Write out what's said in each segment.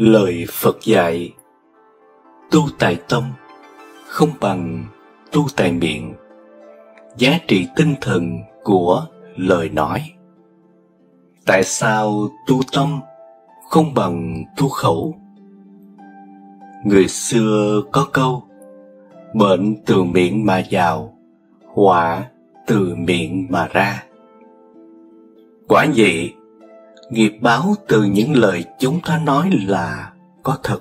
Lời Phật dạy: tu tại tâm không bằng tu tại miệng. Giá trị tinh thần của lời nói. Tại sao tu tâm không bằng tu khẩu? Người xưa có câu: bệnh từ miệng mà vào, họa từ miệng mà ra. Quả vậy, nghiệp báo từ những lời chúng ta nói là có thật.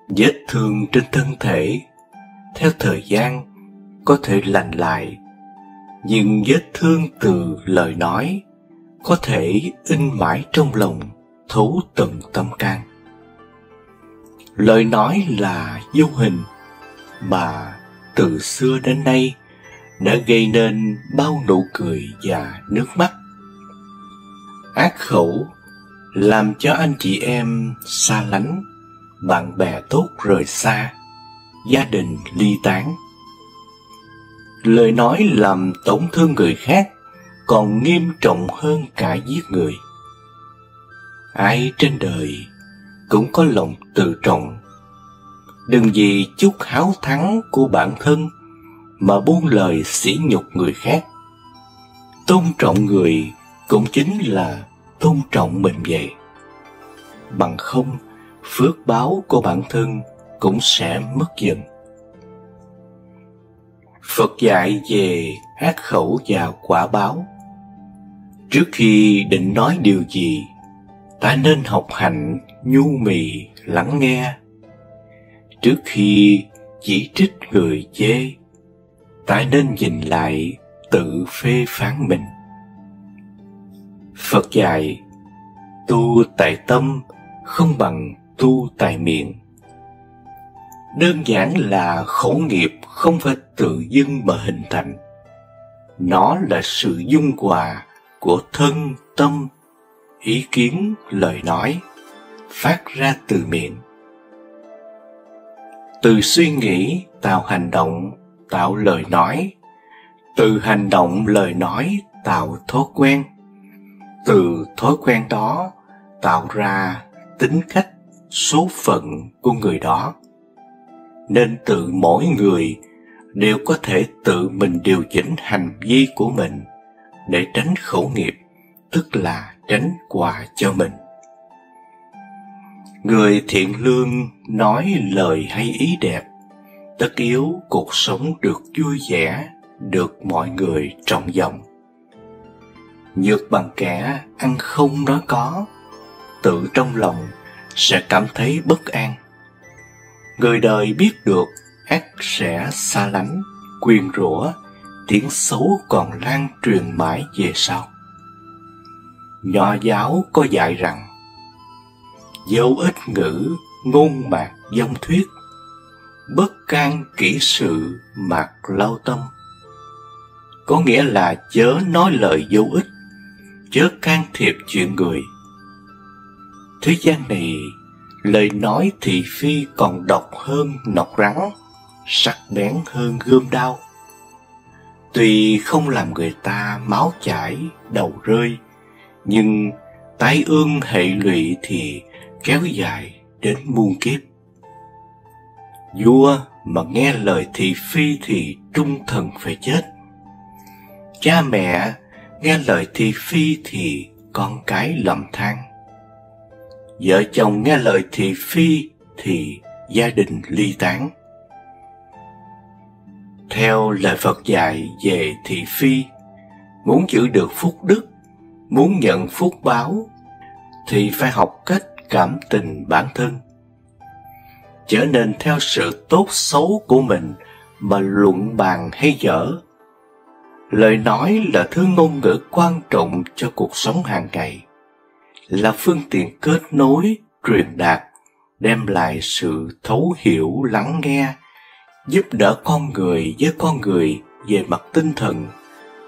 Vết thương trên thân thể theo thời gian có thể lành lại, nhưng vết thương từ lời nói có thể in mãi trong lòng, thấu tận tâm can. Lời nói là vô hình mà từ xưa đến nay đã gây nên bao nụ cười và nước mắt. Ác khẩu làm cho anh chị em xa lánh, bạn bè tốt rời xa, gia đình ly tán. Lời nói làm tổn thương người khác còn nghiêm trọng hơn cả giết người. Ai trên đời cũng có lòng tự trọng. Đừng vì chút háo thắng của bản thân mà buông lời sỉ nhục người khác. Tôn trọng người cũng chính là tôn trọng mình vậy. Bằng không, phước báo của bản thân cũng sẽ mất dần. Phật dạy về ác khẩu và quả báo. Trước khi định nói điều gì, ta nên học hành nhu mì lắng nghe. Trước khi chỉ trích người chê, ta nên nhìn lại tự phê phán mình. Phật dạy: tu tại tâm không bằng tu tại miệng. Đơn giản là khẩu nghiệp không phải tự dưng mà hình thành. Nó là sự dung hòa của thân, tâm, ý kiến, lời nói, phát ra từ miệng. Từ suy nghĩ tạo hành động, tạo lời nói. Từ hành động, lời nói tạo thói quen. Từ thói quen đó tạo ra tính cách, số phận của người đó. Nên tự mỗi người đều có thể tự mình điều chỉnh hành vi của mình để tránh khẩu nghiệp, tức là tránh quả cho mình. Người thiện lương nói lời hay ý đẹp, tất yếu cuộc sống được vui vẻ, được mọi người trọng vọng. Nhược bằng kẻ ăn không nói có, tự trong lòng sẽ cảm thấy bất an. Người đời biết được ắt sẽ xa lánh, quyên rủa, tiếng xấu còn lan truyền mãi về sau. Nho giáo có dạy rằng: dấu ích ngữ, ngôn mạc dông thuyết, bất can kỹ sự mạc lao tâm. Có nghĩa là chớ nói lời vô ích, chớ can thiệp chuyện người. Thế gian này, lời nói thị phi còn độc hơn nọc rắn, sắc bén hơn gươm đao. Tuy không làm người ta máu chảy, đầu rơi, nhưng tai ương hệ lụy thì kéo dài đến muôn kiếp. Vua mà nghe lời thị phi thì trung thần phải chết. Cha mẹ nghe lời thị phi thì con cái lầm than. Vợ chồng nghe lời thị phi thì gia đình ly tán. Theo lời Phật dạy về thị phi, muốn giữ được phúc đức, muốn nhận phúc báo, thì phải học cách cảm tình bản thân. Trở nên theo sự tốt xấu của mình mà luận bàn hay dở. Lời nói là thứ ngôn ngữ quan trọng cho cuộc sống hàng ngày, là phương tiện kết nối, truyền đạt, đem lại sự thấu hiểu lắng nghe, giúp đỡ con người với con người về mặt tinh thần,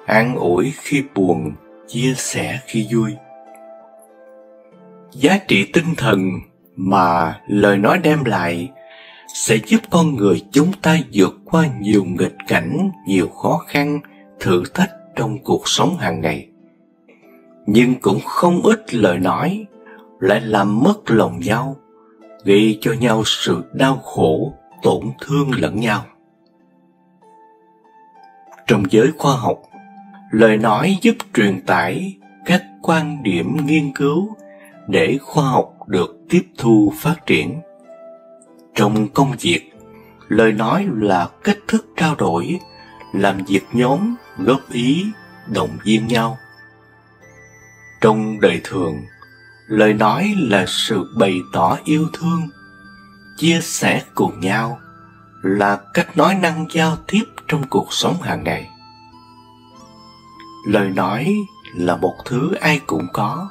an ủi khi buồn, chia sẻ khi vui. Giá trị tinh thần mà lời nói đem lại sẽ giúp con người chúng ta vượt qua nhiều nghịch cảnh, nhiều khó khăn, thử thách trong cuộc sống hàng ngày. Nhưng cũng không ít lời nói lại làm mất lòng nhau, gây cho nhau sự đau khổ, tổn thương lẫn nhau. Trong giới khoa học, lời nói giúp truyền tải các quan điểm nghiên cứu để khoa học được tiếp thu phát triển. Trong công việc, lời nói là cách thức trao đổi, làm việc nhóm, góp ý, động viên nhau. Trong đời thường, lời nói là sự bày tỏ yêu thương, chia sẻ cùng nhau, là cách nói năng giao tiếp trong cuộc sống hàng ngày. Lời nói là một thứ ai cũng có,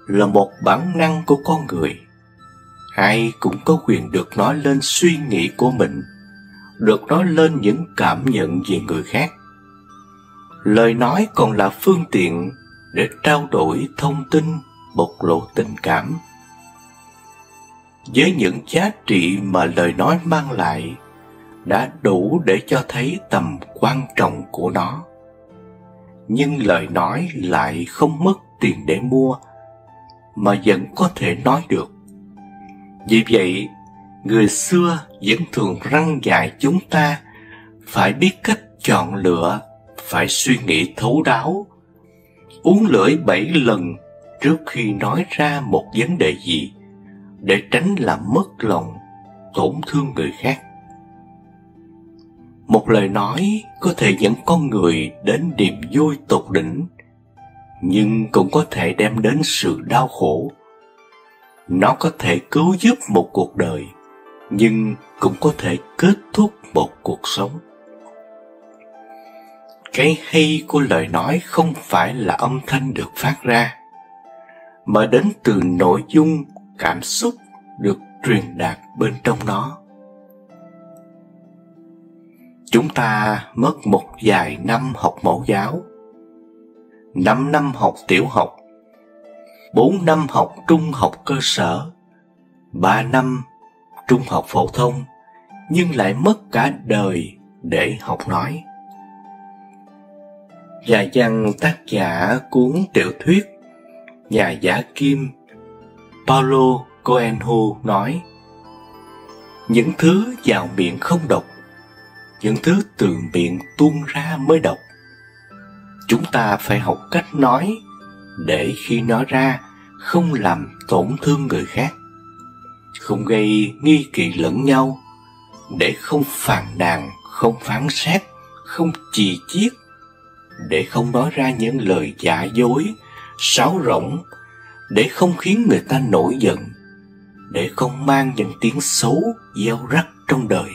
là một bản năng của con người. Ai cũng có quyền được nói lên suy nghĩ của mình, được nói lên những cảm nhận về người khác. Lời nói còn là phương tiện để trao đổi thông tin, bộc lộ tình cảm. Với những giá trị mà lời nói mang lại, đã đủ để cho thấy tầm quan trọng của nó. Nhưng lời nói lại không mất tiền để mua, mà vẫn có thể nói được. Vì vậy, người xưa vẫn thường răn dạy chúng ta phải biết cách chọn lựa, phải suy nghĩ thấu đáo, uốn lưỡi 7 lần trước khi nói ra một vấn đề gì, để tránh làm mất lòng, tổn thương người khác. Một lời nói có thể dẫn con người đến niềm vui tột đỉnh, nhưng cũng có thể đem đến sự đau khổ. Nó có thể cứu giúp một cuộc đời, nhưng cũng có thể kết thúc một cuộc sống. Cái hay của lời nói không phải là âm thanh được phát ra, mà đến từ nội dung, cảm xúc được truyền đạt bên trong nó. Chúng ta mất một vài năm học mẫu giáo, 5 năm học tiểu học, 4 năm học trung học cơ sở, 3 năm trung học phổ thông, nhưng lại mất cả đời để học nói. Nhà văn tác giả cuốn tiểu thuyết Nhà giả kim Paulo Coelho nói: những thứ vào miệng không độc, những thứ từ miệng tuôn ra mới độc. Chúng ta phải học cách nói để khi nói ra không làm tổn thương người khác, không gây nghi kỵ lẫn nhau, để không phàn nàn, không phán xét, không chì chiết, để không nói ra những lời giả dối, sáo rỗng, để không khiến người ta nổi giận, để không mang những tiếng xấu gieo rắc trong đời.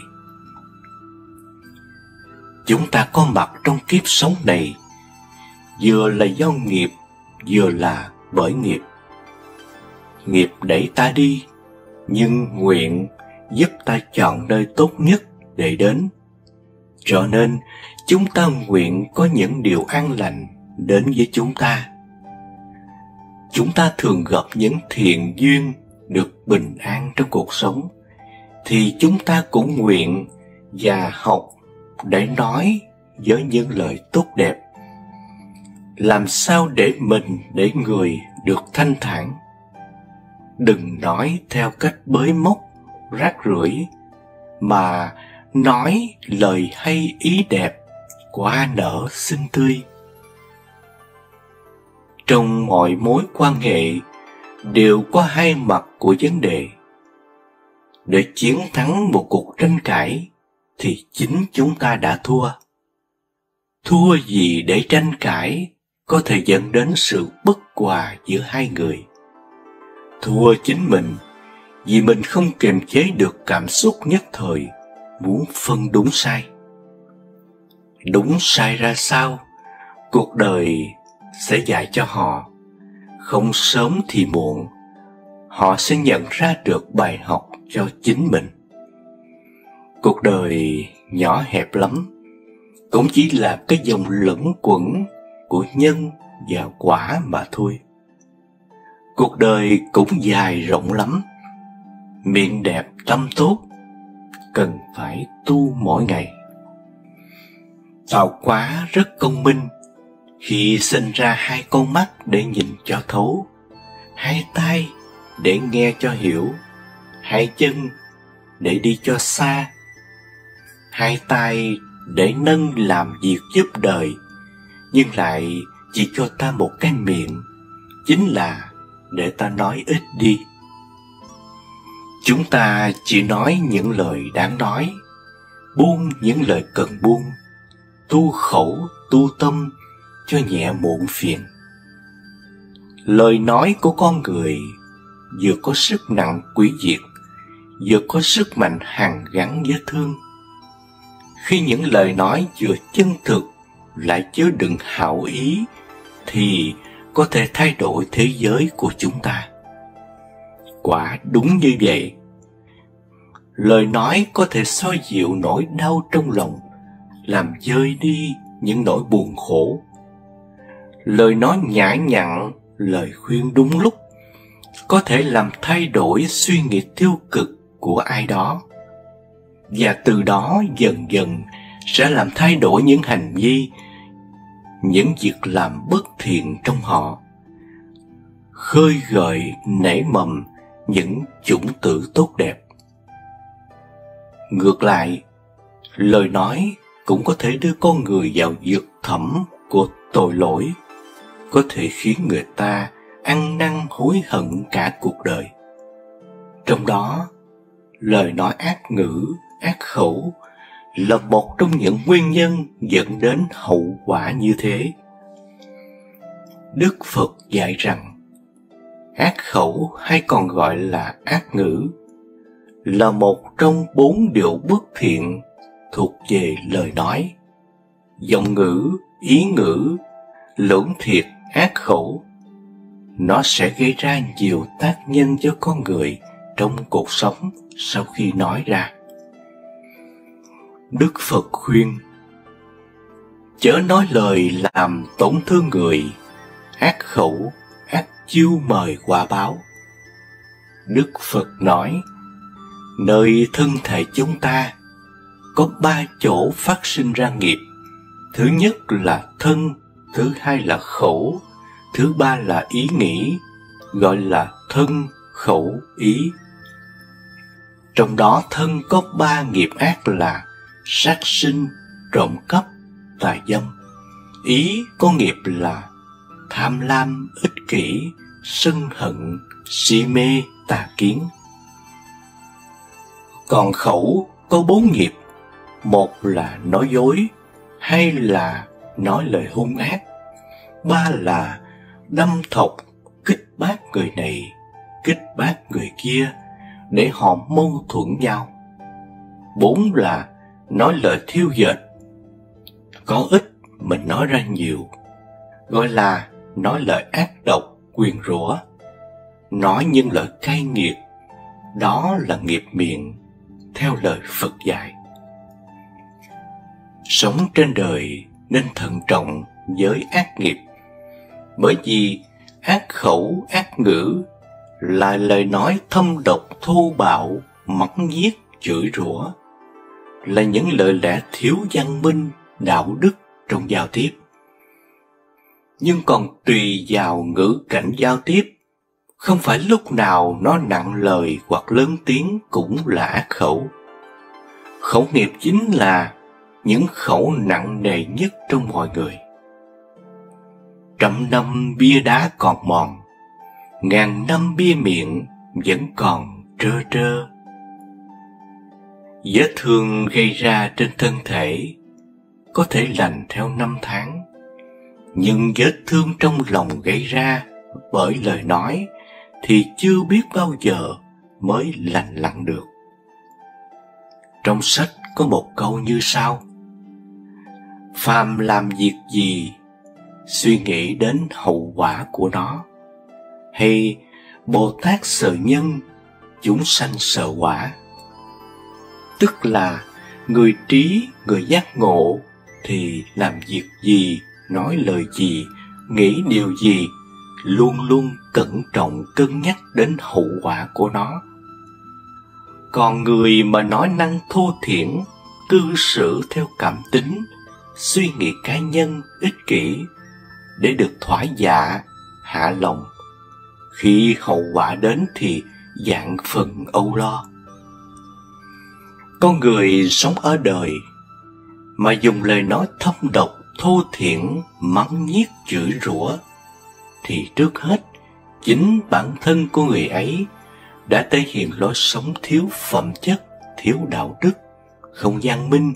Chúng ta có mặt trong kiếp sống này, vừa là do nghiệp, vừa là bởi nghiệp. Nghiệp đẩy ta đi, nhưng nguyện giúp ta chọn nơi tốt nhất để đến. Cho nên, chúng ta nguyện có những điều an lành đến với chúng ta. Chúng ta thường gặp những thiện duyên được bình an trong cuộc sống, thì chúng ta cũng nguyện và học để nói với những lời tốt đẹp. Làm sao để mình, để người được thanh thản. Đừng nói theo cách bới móc, rác rưởi, mà nói lời hay ý đẹp, hoa nở xinh tươi. Trong mọi mối quan hệ đều có hai mặt của vấn đề. Để chiến thắng một cuộc tranh cãi thì chính chúng ta đã thua. Thua gì để tranh cãi có thể dẫn đến sự bất hòa giữa hai người. Thua chính mình vì mình không kiềm chế được cảm xúc nhất thời, muốn phân đúng sai. Đúng sai ra sao, cuộc đời sẽ dạy cho họ. Không sớm thì muộn, họ sẽ nhận ra được bài học cho chính mình. Cuộc đời nhỏ hẹp lắm, cũng chỉ là cái dòng luẩn quẩn của nhân và quả mà thôi. Cuộc đời cũng dài rộng lắm, miệng đẹp tâm tốt, cần phải tu mỗi ngày. Tạo hóa rất công minh khi sinh ra hai con mắt để nhìn cho thấu, hai tai để nghe cho hiểu, hai chân để đi cho xa, hai tay để nâng làm việc giúp đời, nhưng lại chỉ cho ta một cái miệng, chính là để ta nói ít đi. Chúng ta chỉ nói những lời đáng nói, buông những lời cần buông, tu khẩu tu tâm cho nhẹ muộn phiền. Lời nói của con người vừa có sức nặng hủy diệt, vừa có sức mạnh hàn gắn vết thương. Khi những lời nói vừa chân thực lại chứa đựng hảo ý thì có thể thay đổi thế giới của chúng ta. Quả đúng như vậy. Lời nói có thể xoa dịu nỗi đau trong lòng, làm vơi đi những nỗi buồn khổ. Lời nói nhã nhặn, lời khuyên đúng lúc có thể làm thay đổi suy nghĩ tiêu cực của ai đó, và từ đó dần dần sẽ làm thay đổi những hành vi, những việc làm bất thiện trong họ, khơi gợi nảy mầm những chủng tử tốt đẹp. Ngược lại, lời nói cũng có thể đưa con người vào vực thẳm của tội lỗi, có thể khiến người ta ăn năn hối hận cả cuộc đời. Trong đó, lời nói ác ngữ, ác khẩu là một trong những nguyên nhân dẫn đến hậu quả như thế. Đức Phật dạy rằng, ác khẩu hay còn gọi là ác ngữ là một trong 4 điều bất thiện thuộc về lời nói. Giọng ngữ, ý ngữ, lưỡng thiệt, ác khẩu, nó sẽ gây ra nhiều tác nhân cho con người trong cuộc sống sau khi nói ra. Đức Phật khuyên, chớ nói lời làm tổn thương người, ác khẩu, ác chiêu mời quả báo. Đức Phật nói, nơi thân thể chúng ta có 3 chỗ phát sinh ra nghiệp. Thứ nhất là thân, thứ hai là khẩu, thứ ba là ý nghĩ, gọi là thân, khẩu, ý. Trong đó thân có 3 nghiệp ác là sát sinh, trộm cắp, tà dâm. Ý có nghiệp là tham lam, ích kỷ, sân hận, si mê, tà kiến. Còn khẩu có 4 nghiệp, một là nói dối, hai là nói lời hung ác, ba là đâm thọc, kích bác người này, kích bác người kia để họ mâu thuẫn nhau. 4 là nói lời thiêu dệt, có ít mình nói ra nhiều, gọi là nói lời ác độc, nguyền rủa. Nói những lời cay nghiệt, đó là nghiệp miệng, theo lời Phật dạy. Sống trên đời nên thận trọng với ác nghiệp, bởi vì ác khẩu, ác ngữ là lời nói thâm độc thô bạo, mắng nhiếc, chửi rủa, là những lời lẽ thiếu văn minh, đạo đức trong giao tiếp. Nhưng còn tùy vào ngữ cảnh giao tiếp, không phải lúc nào nó nặng lời hoặc lớn tiếng cũng là ác khẩu. Khẩu nghiệp chính là những khẩu nặng nề nhất trong mọi người. 100 năm bia đá còn mòn, 1000 năm bia miệng vẫn còn trơ trơ. Vết thương gây ra trên thân thể có thể lành theo 5 tháng, nhưng vết thương trong lòng gây ra bởi lời nói thì chưa biết bao giờ mới lành lặn được. Trong sách có một câu như sau: phàm làm việc gì, suy nghĩ đến hậu quả của nó. Hay Bồ Tát sợ nhân, chúng sanh sợ quả. Tức là người trí, người giác ngộ thì làm việc gì, nói lời gì, nghĩ điều gì, luôn luôn cẩn trọng cân nhắc đến hậu quả của nó. Còn người mà nói năng thô thiển, cư xử theo cảm tính, suy nghĩ cá nhân, ích kỷ, để được thỏa dạ, hạ lòng, khi hậu quả đến thì vạn phần âu lo. Con người sống ở đời mà dùng lời nói thâm độc, thô thiển, mắng nhiếc, chửi rủa, thì trước hết chính bản thân của người ấy đã thể hiện lối sống thiếu phẩm chất, thiếu đạo đức, không văn minh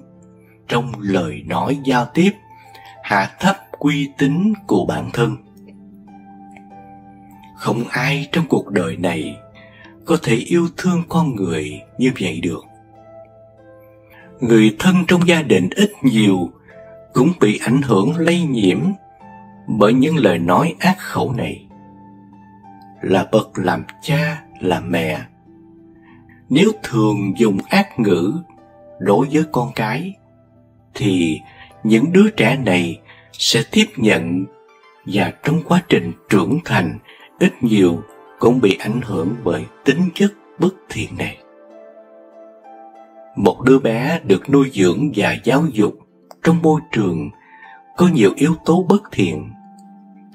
trong lời nói giao tiếp, hạ thấp uy tín của bản thân. Không ai trong cuộc đời này có thể yêu thương con người như vậy được. Người thân trong gia đình ít nhiều cũng bị ảnh hưởng lây nhiễm bởi những lời nói ác khẩu này. Là bậc làm cha, làm mẹ, nếu thường dùng ác ngữ đối với con cái, thì những đứa trẻ này sẽ tiếp nhận, và trong quá trình trưởng thành ít nhiều cũng bị ảnh hưởng bởi tính chất bất thiện này. Một đứa bé được nuôi dưỡng và giáo dục trong môi trường có nhiều yếu tố bất thiện,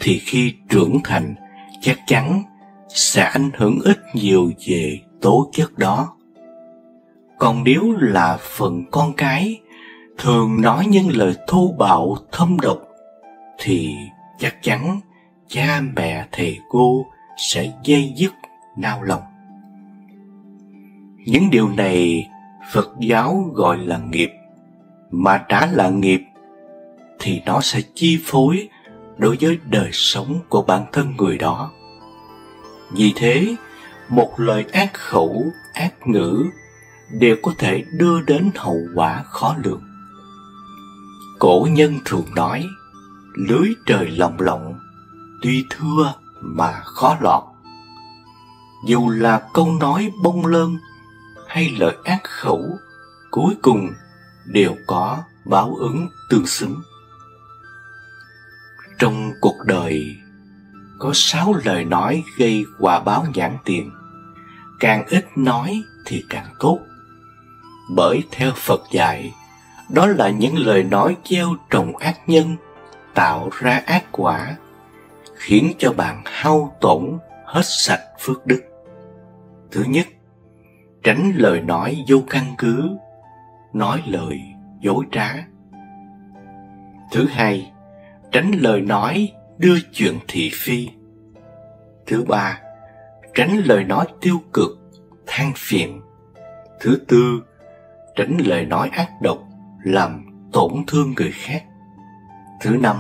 thì khi trưởng thành chắc chắn sẽ ảnh hưởng ít nhiều về tố chất đó. Còn nếu là phần con cái thường nói những lời thô bạo thâm độc, thì chắc chắn cha mẹ thầy cô sẽ day dứt nao lòng. Những điều này Phật giáo gọi là nghiệp, mà đã là nghiệp thì nó sẽ chi phối đối với đời sống của bản thân người đó. Vì thế, một lời ác khẩu, ác ngữ đều có thể đưa đến hậu quả khó lường. Cổ nhân thường nói, lưới trời lồng lộng, tuy thưa mà khó lọt. Dù là câu nói bông lơn hay lời ác khẩu, cuối cùng đều có báo ứng tương xứng. Trong cuộc đời có 6 lời nói gây quả báo nhãn tiền, càng ít nói thì càng tốt. Bởi theo Phật dạy, đó là những lời nói gieo trồng ác nhân, tạo ra ác quả, khiến cho bạn hao tổn hết sạch phước đức. Thứ nhất, tránh lời nói vô căn cứ, nói lời dối trá. Thứ hai, tránh lời nói đưa chuyện thị phi. Thứ ba, tránh lời nói tiêu cực, than phiền. Thứ tư, tránh lời nói ác độc, làm tổn thương người khác. Thứ năm,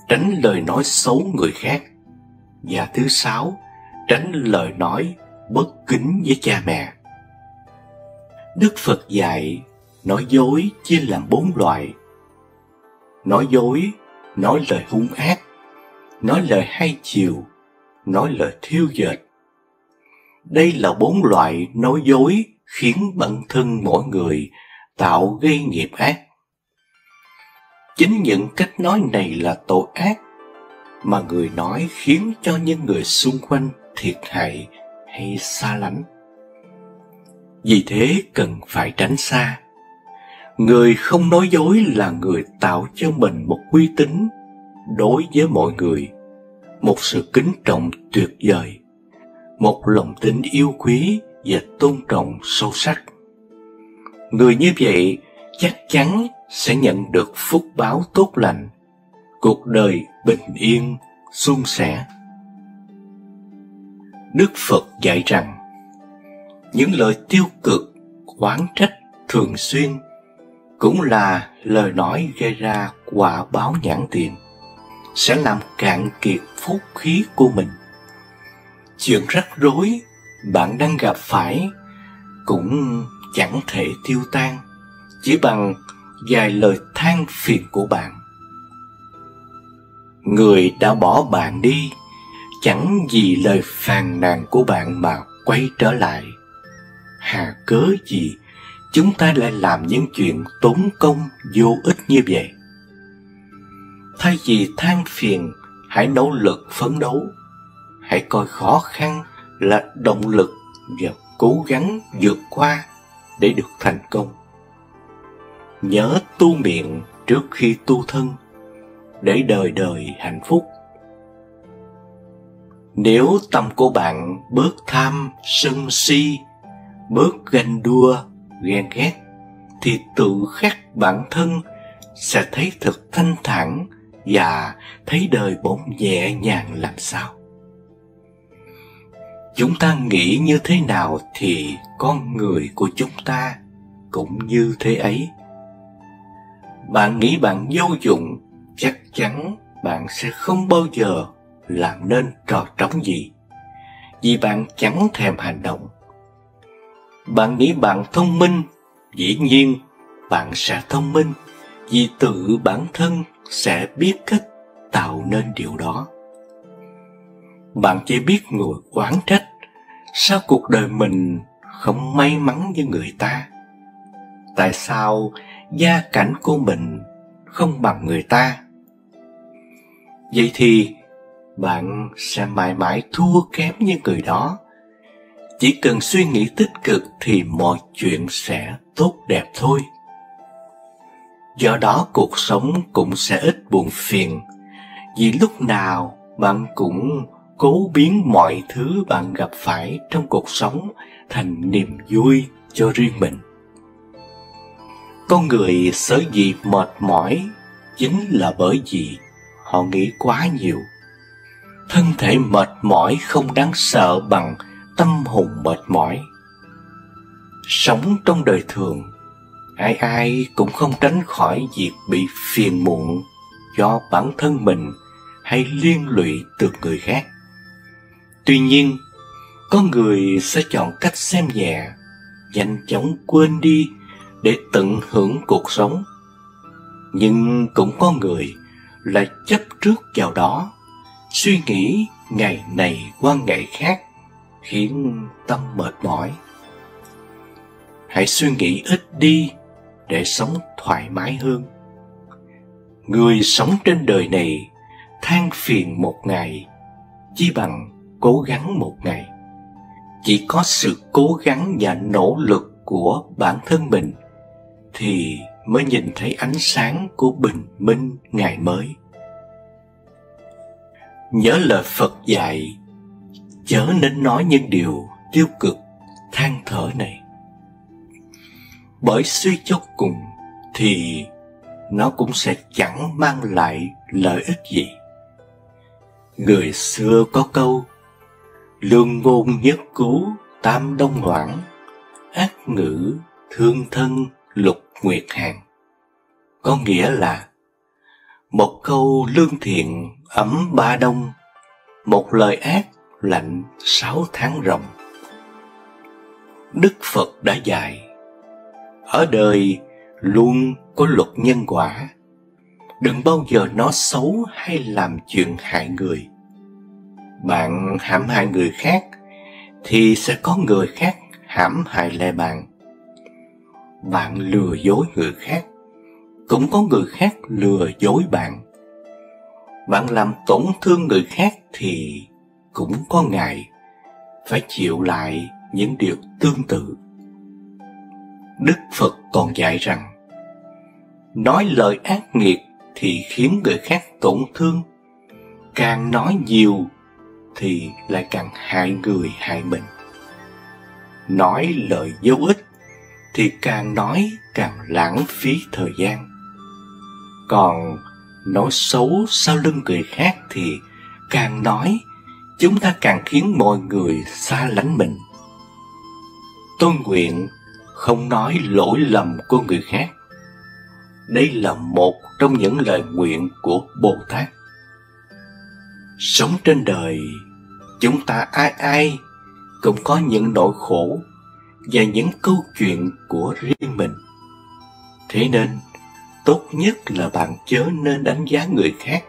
tránh lời nói xấu người khác. Và thứ 6, tránh lời nói bất kính với cha mẹ. Đức Phật dạy nói dối chia làm 4 loại. Nói dối, nói lời hung ác, nói lời hai chiều, nói lời thiêu dệt. Đây là 4 loại nói dối khiến bản thân mỗi người tạo gây nghiệp ác. Chính những cách nói này là tội ác mà người nói khiến cho những người xung quanh thiệt hại hay xa lánh. Vì thế cần phải tránh xa. Người không nói dối là người tạo cho mình một uy tín đối với mọi người, một sự kính trọng tuyệt vời, một lòng tin yêu quý và tôn trọng sâu sắc. Người như vậy chắc chắn sẽ nhận được phúc báo tốt lành, cuộc đời bình yên, suôn sẻ. Đức Phật dạy rằng, những lời tiêu cực, oán trách thường xuyên cũng là lời nói gây ra quả báo nhãn tiền, sẽ làm cạn kiệt phúc khí của mình. Chuyện rắc rối bạn đang gặp phải cũng chẳng thể tiêu tan chỉ bằng vài lời than phiền của bạn. Người đã bỏ bạn đi chẳng vì lời phàn nàn của bạn mà quay trở lại. Hà cớ gì chúng ta lại làm những chuyện tốn công vô ích như vậy? Thay vì than phiền, hãy nỗ lực phấn đấu. Hãy coi khó khăn là động lực và cố gắng vượt qua để được thành công. Nhớ tu miệng trước khi tu thân, để đời đời hạnh phúc. Nếu tâm của bạn bớt tham, sân si, bớt ganh đua, ghen ghét, thì tự khắc bản thân sẽ thấy thật thanh thản và thấy đời bỗng nhẹ nhàng làm sao. Chúng ta nghĩ như thế nào thì con người của chúng ta cũng như thế ấy. Bạn nghĩ bạn vô dụng, chắc chắn bạn sẽ không bao giờ làm nên trò trống gì, vì bạn chẳng thèm hành động. Bạn nghĩ bạn thông minh, dĩ nhiên bạn sẽ thông minh, vì tự bản thân sẽ biết cách tạo nên điều đó. Bạn chỉ biết ngồi oán trách, sao cuộc đời mình không may mắn như người ta? Tại sao gia cảnh của mình không bằng người ta? Vậy thì bạn sẽ mãi mãi thua kém như người đó. Chỉ cần suy nghĩ tích cực thì mọi chuyện sẽ tốt đẹp thôi. Do đó cuộc sống cũng sẽ ít buồn phiền, vì lúc nào bạn cũng cố biến mọi thứ bạn gặp phải trong cuộc sống thành niềm vui cho riêng mình. Con người sở dĩ mệt mỏi chính là bởi vì họ nghĩ quá nhiều. Thân thể mệt mỏi không đáng sợ bằng tâm hồn mệt mỏi. Sống trong đời thường, ai cũng không tránh khỏi việc bị phiền muộn do bản thân mình hay liên lụy từ người khác. Tuy nhiên, có người sẽ chọn cách xem nhẹ, nhanh chóng quên đi để tận hưởng cuộc sống. Nhưng cũng có người lại chấp trước vào đó, suy nghĩ ngày này qua ngày khác, khiến tâm mệt mỏi. Hãy suy nghĩ ít đi để sống thoải mái hơn. Người sống trên đời này than phiền một ngày, chi bằng cố gắng một ngày. Chỉ có sự cố gắng và nỗ lực của bản thân mình thì mới nhìn thấy ánh sáng của bình minh ngày mới. Nhớ lời Phật dạy, chớ nên nói những điều tiêu cực, than thở này. Bởi suy cho cùng thì nó cũng sẽ chẳng mang lại lợi ích gì. Người xưa có câu, lương ngôn nhất cứu tam đông hoảng, ác ngữ thương thân lục nguyệt hàng. Có nghĩa là một câu lương thiện ấm ba đông, một lời ác lạnh 6 tháng ròng. Đức Phật đã dạy, ở đời luôn có luật nhân quả, đừng bao giờ nói xấu hay làm chuyện hại người. Bạn hãm hại người khác thì sẽ có người khác hãm hại lại bạn. Bạn lừa dối người khác, cũng có người khác lừa dối bạn. Bạn làm tổn thương người khác thì cũng có ngày phải chịu lại những điều tương tự. Đức Phật còn dạy rằng, nói lời ác nghiệt thì khiến người khác tổn thương, càng nói nhiều thì lại càng hại người hại mình. Nói lời vô ích thì càng nói càng lãng phí thời gian. Còn nói xấu sau lưng người khác thì càng nói, chúng ta càng khiến mọi người xa lánh mình. Tôi nguyện không nói lỗi lầm của người khác. Đây là một trong những lời nguyện của Bồ Tát. Sống trên đời, chúng ta ai cũng có những nỗi khổ và những câu chuyện của riêng mình. Thế nên, tốt nhất là bạn chớ nên đánh giá người khác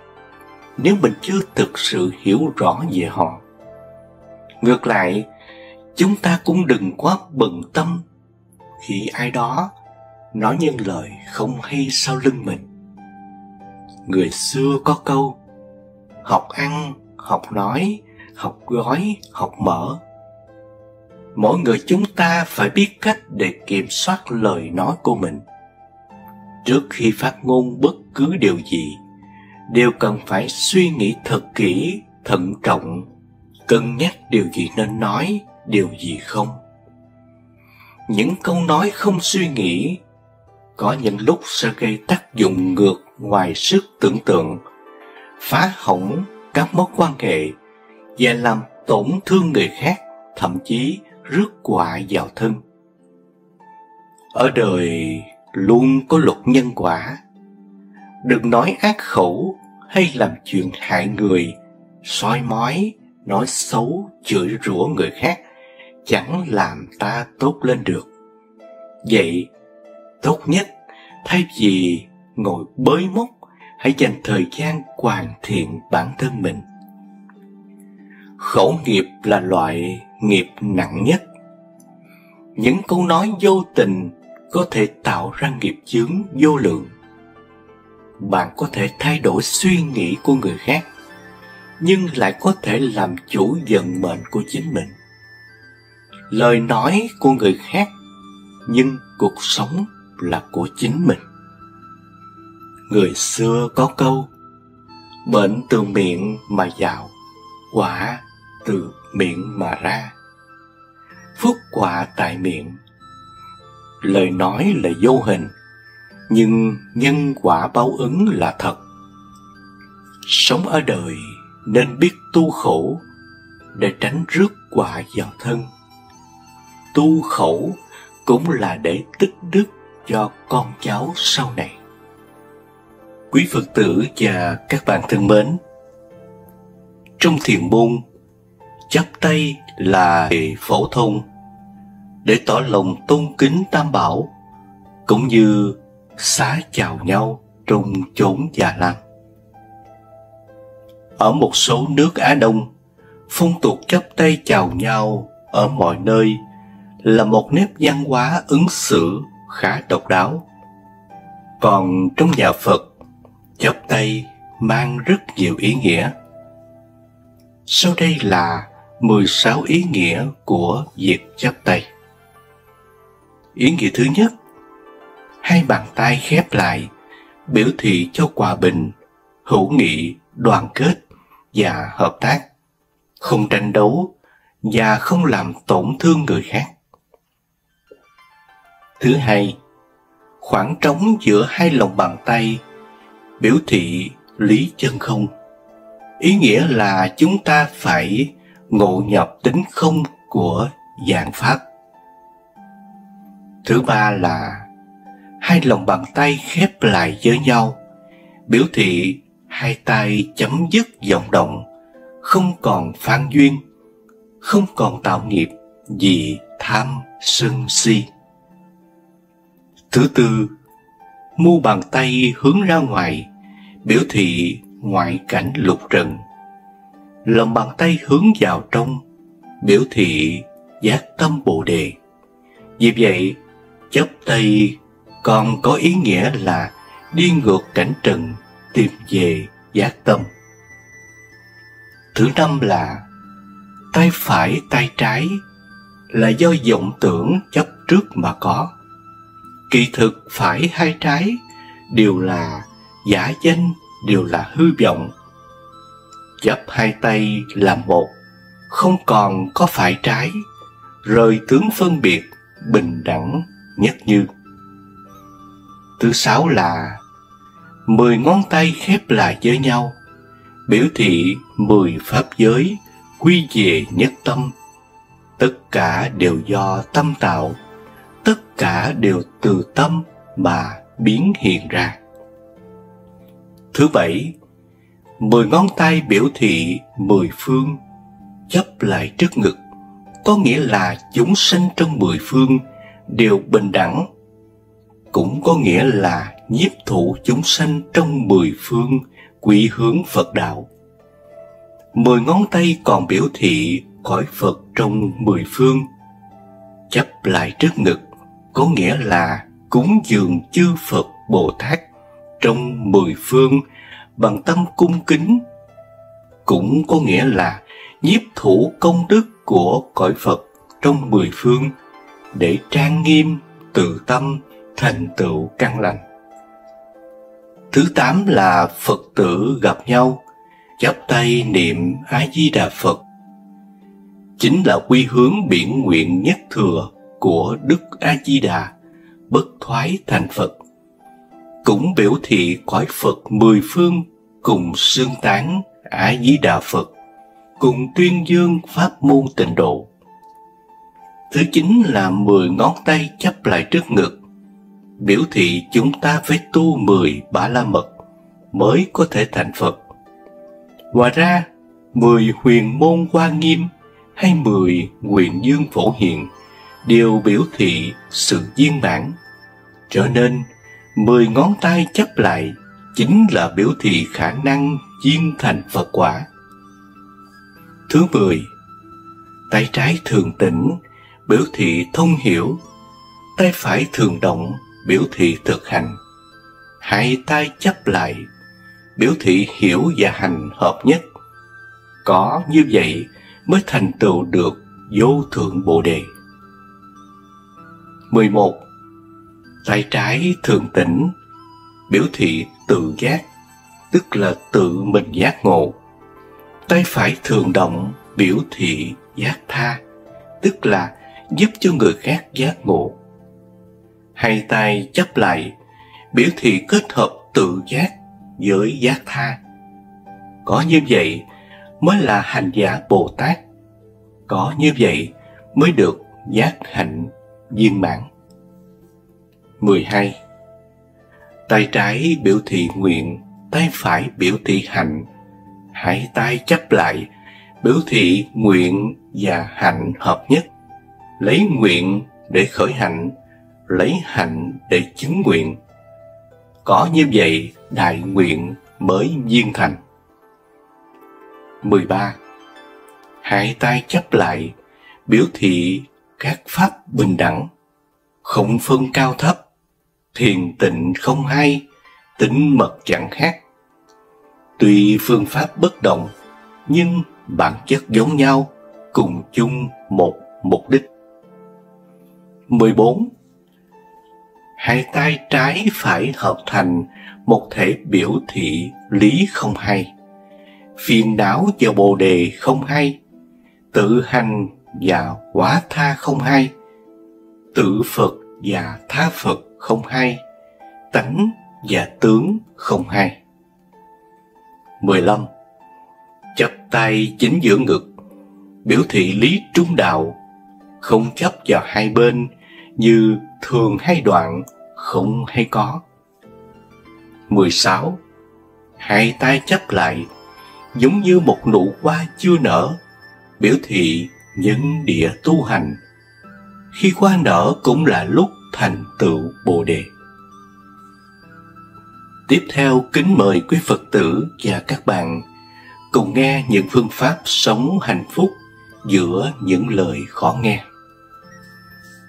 nếu mình chưa thực sự hiểu rõ về họ. Ngược lại, chúng ta cũng đừng quá bận tâm khi ai đó nói những lời không hay sau lưng mình. Người xưa có câu, học ăn, học nói, học gói, học mở. Mỗi người chúng ta phải biết cách để kiểm soát lời nói của mình. Trước khi phát ngôn bất cứ điều gì, đều cần phải suy nghĩ thật kỹ, thận trọng, cân nhắc điều gì nên nói, điều gì không. Những câu nói không suy nghĩ có những lúc sẽ gây tác dụng ngược ngoài sức tưởng tượng, phá hỏng các mối quan hệ và làm tổn thương người khác, thậm chí rước họa vào thân. Ở đời luôn có luật nhân quả. Đừng nói ác khẩu hay làm chuyện hại người, soi mói, nói xấu, chửi rủa người khác chẳng làm ta tốt lên được. Vậy, tốt nhất thay vì ngồi bới móc, hãy dành thời gian hoàn thiện bản thân mình. Khẩu nghiệp là loại nghiệp nặng nhất. Những câu nói vô tình có thể tạo ra nghiệp chướng vô lượng. Bạn có thể thay đổi suy nghĩ của người khác, nhưng lại có thể làm chủ vận mệnh của chính mình. Lời nói của người khác, nhưng cuộc sống là của chính mình. Người xưa có câu: bệnh từ miệng mà vào, quả từ miệng mà ra. Phúc họa tại miệng. Lời nói là vô hình, nhưng nhân quả báo ứng là thật. Sống ở đời nên biết tu khổ để tránh rước họa vào thân. Tu khẩu cũng là để tích đức cho con cháu sau này. Quý Phật tử và các bạn thân mến, trong thiền môn, chắp tay là phổ thông để tỏ lòng tôn kính Tam Bảo, cũng như xá chào nhau trong chốn già lam. Ở một số nước Á Đông, phong tục chắp tay chào nhau ở mọi nơi là một nét văn hóa ứng xử khá độc đáo. Còn trong nhà Phật, chắp tay mang rất nhiều ý nghĩa. Sau đây là 16 ý nghĩa của việc chắp tay. Ý nghĩa thứ nhất, hai bàn tay khép lại, biểu thị cho hòa bình, hữu nghị, đoàn kết và hợp tác, không tranh đấu và không làm tổn thương người khác. Thứ hai, khoảng trống giữa hai lòng bàn tay biểu thị lý chân không. Ý nghĩa là chúng ta phải ngộ nhập tính không của vạn pháp. Thứ ba là hai lòng bàn tay khép lại với nhau, biểu thị hai tay chấm dứt vọng động, không còn phan duyên, không còn tạo nghiệp vì tham sân si. Thứ tư, mu bàn tay hướng ra ngoài, biểu thị ngoại cảnh lục trần. Lòng bàn tay hướng vào trong, biểu thị giác tâm Bồ Đề. Vì vậy, chắp tay còn có ý nghĩa là đi ngược cảnh trần, tìm về giác tâm. Thứ năm là tay phải tay trái là do vọng tưởng chấp trước mà có. Kỳ thực phải hai trái đều là giả danh, đều là hư vọng. Chắp hai tay làm một, không còn có phải trái, rời tướng phân biệt, bình đẳng nhất như. Thứ sáu là 10 ngón tay khép lại với nhau, biểu thị 10 pháp giới quy về nhất tâm. Tất cả đều do tâm tạo, tất cả đều từ tâm mà biến hiện ra. Thứ bảy, 10 ngón tay biểu thị 10 phương, chắp lại trước ngực, có nghĩa là chúng sanh trong 10 phương đều bình đẳng, cũng có nghĩa là nhiếp thụ chúng sanh trong 10 phương quy hướng Phật đạo. 10 ngón tay còn biểu thị cõi Phật trong 10 phương, chắp lại trước ngực, có nghĩa là cúng dường chư Phật Bồ Tát trong 10 phương bằng tâm cung kính, cũng có nghĩa là nhiếp thủ công đức của cõi Phật trong 10 phương để trang nghiêm tự tâm thành tựu căn lành. Thứ 8 là Phật tử gặp nhau, chắp tay niệm A Di Đà Phật, chính là quy hướng biển nguyện nhất thừa của Đức A Di Đà bất thoái thành Phật, cũng biểu thị cõi Phật mười phương cùng xưng tán A Di Đà Phật, cùng tuyên dương pháp môn tịnh độ. Thứ 9 là 10 ngón tay chắp lại trước ngực, biểu thị chúng ta phải tu 10 Ba La Mật mới có thể thành Phật. Ngoài ra, 10 huyền môn Hoa Nghiêm hay 10 nguyện dương phổ hiện đều biểu thị sự viên mãn. Cho nên, 10 ngón tay chắp lại chính là biểu thị khả năng viên thành Phật quả. Thứ 10, tay trái thường tĩnh, biểu thị thông hiểu, tay phải thường động, biểu thị thực hành. Hai tay chắp lại, biểu thị hiểu và hành hợp nhất. Có như vậy mới thành tựu được vô thượng Bồ Đề. 11. Tay trái thường tĩnh, biểu thị tự giác, tức là tự mình giác ngộ. Tay phải thường động, biểu thị giác tha, tức là giúp cho người khác giác ngộ. Hai tay chắp lại, biểu thị kết hợp tự giác với giác tha. Có như vậy mới là hành giả Bồ Tát. Có như vậy mới được giác hạnh viên mãn. 12. Tay trái biểu thị nguyện, tay phải biểu thị hành. Hai tay chắp lại, biểu thị nguyện và hạnh hợp nhất. Lấy nguyện để khởi hạnh, lấy hạnh để chứng nguyện. Có như vậy, đại nguyện mới viên thành. 13. Hai tay chắp lại, biểu thị các pháp bình đẳng, không phân cao thấp, thiền tịnh không hai, tĩnh mật chẳng khác. Tuy phương pháp bất đồng, nhưng bản chất giống nhau, cùng chung một mục đích. 14. Hai tay trái phải hợp thành một thể biểu thị lý không hay, phiền não và bồ đề không hay, tự hành và quả tha không hay, tự Phật và tha Phật không hay, tánh và tướng không hay. 15. Chắp tay chính giữa ngực, biểu thị lý trung đạo, không chấp vào hai bên như thường hay đoạn, không hay có. 16. Hai tay chắp lại, giống như một nụ hoa chưa nở, biểu thị nhân địa tu hành. Khi hoa nở cũng là lúc thành tựu Bồ Đề. Tiếp theo kính mời quý Phật tử và các bạn cùng nghe những phương pháp sống hạnh phúc giữa những lời khó nghe.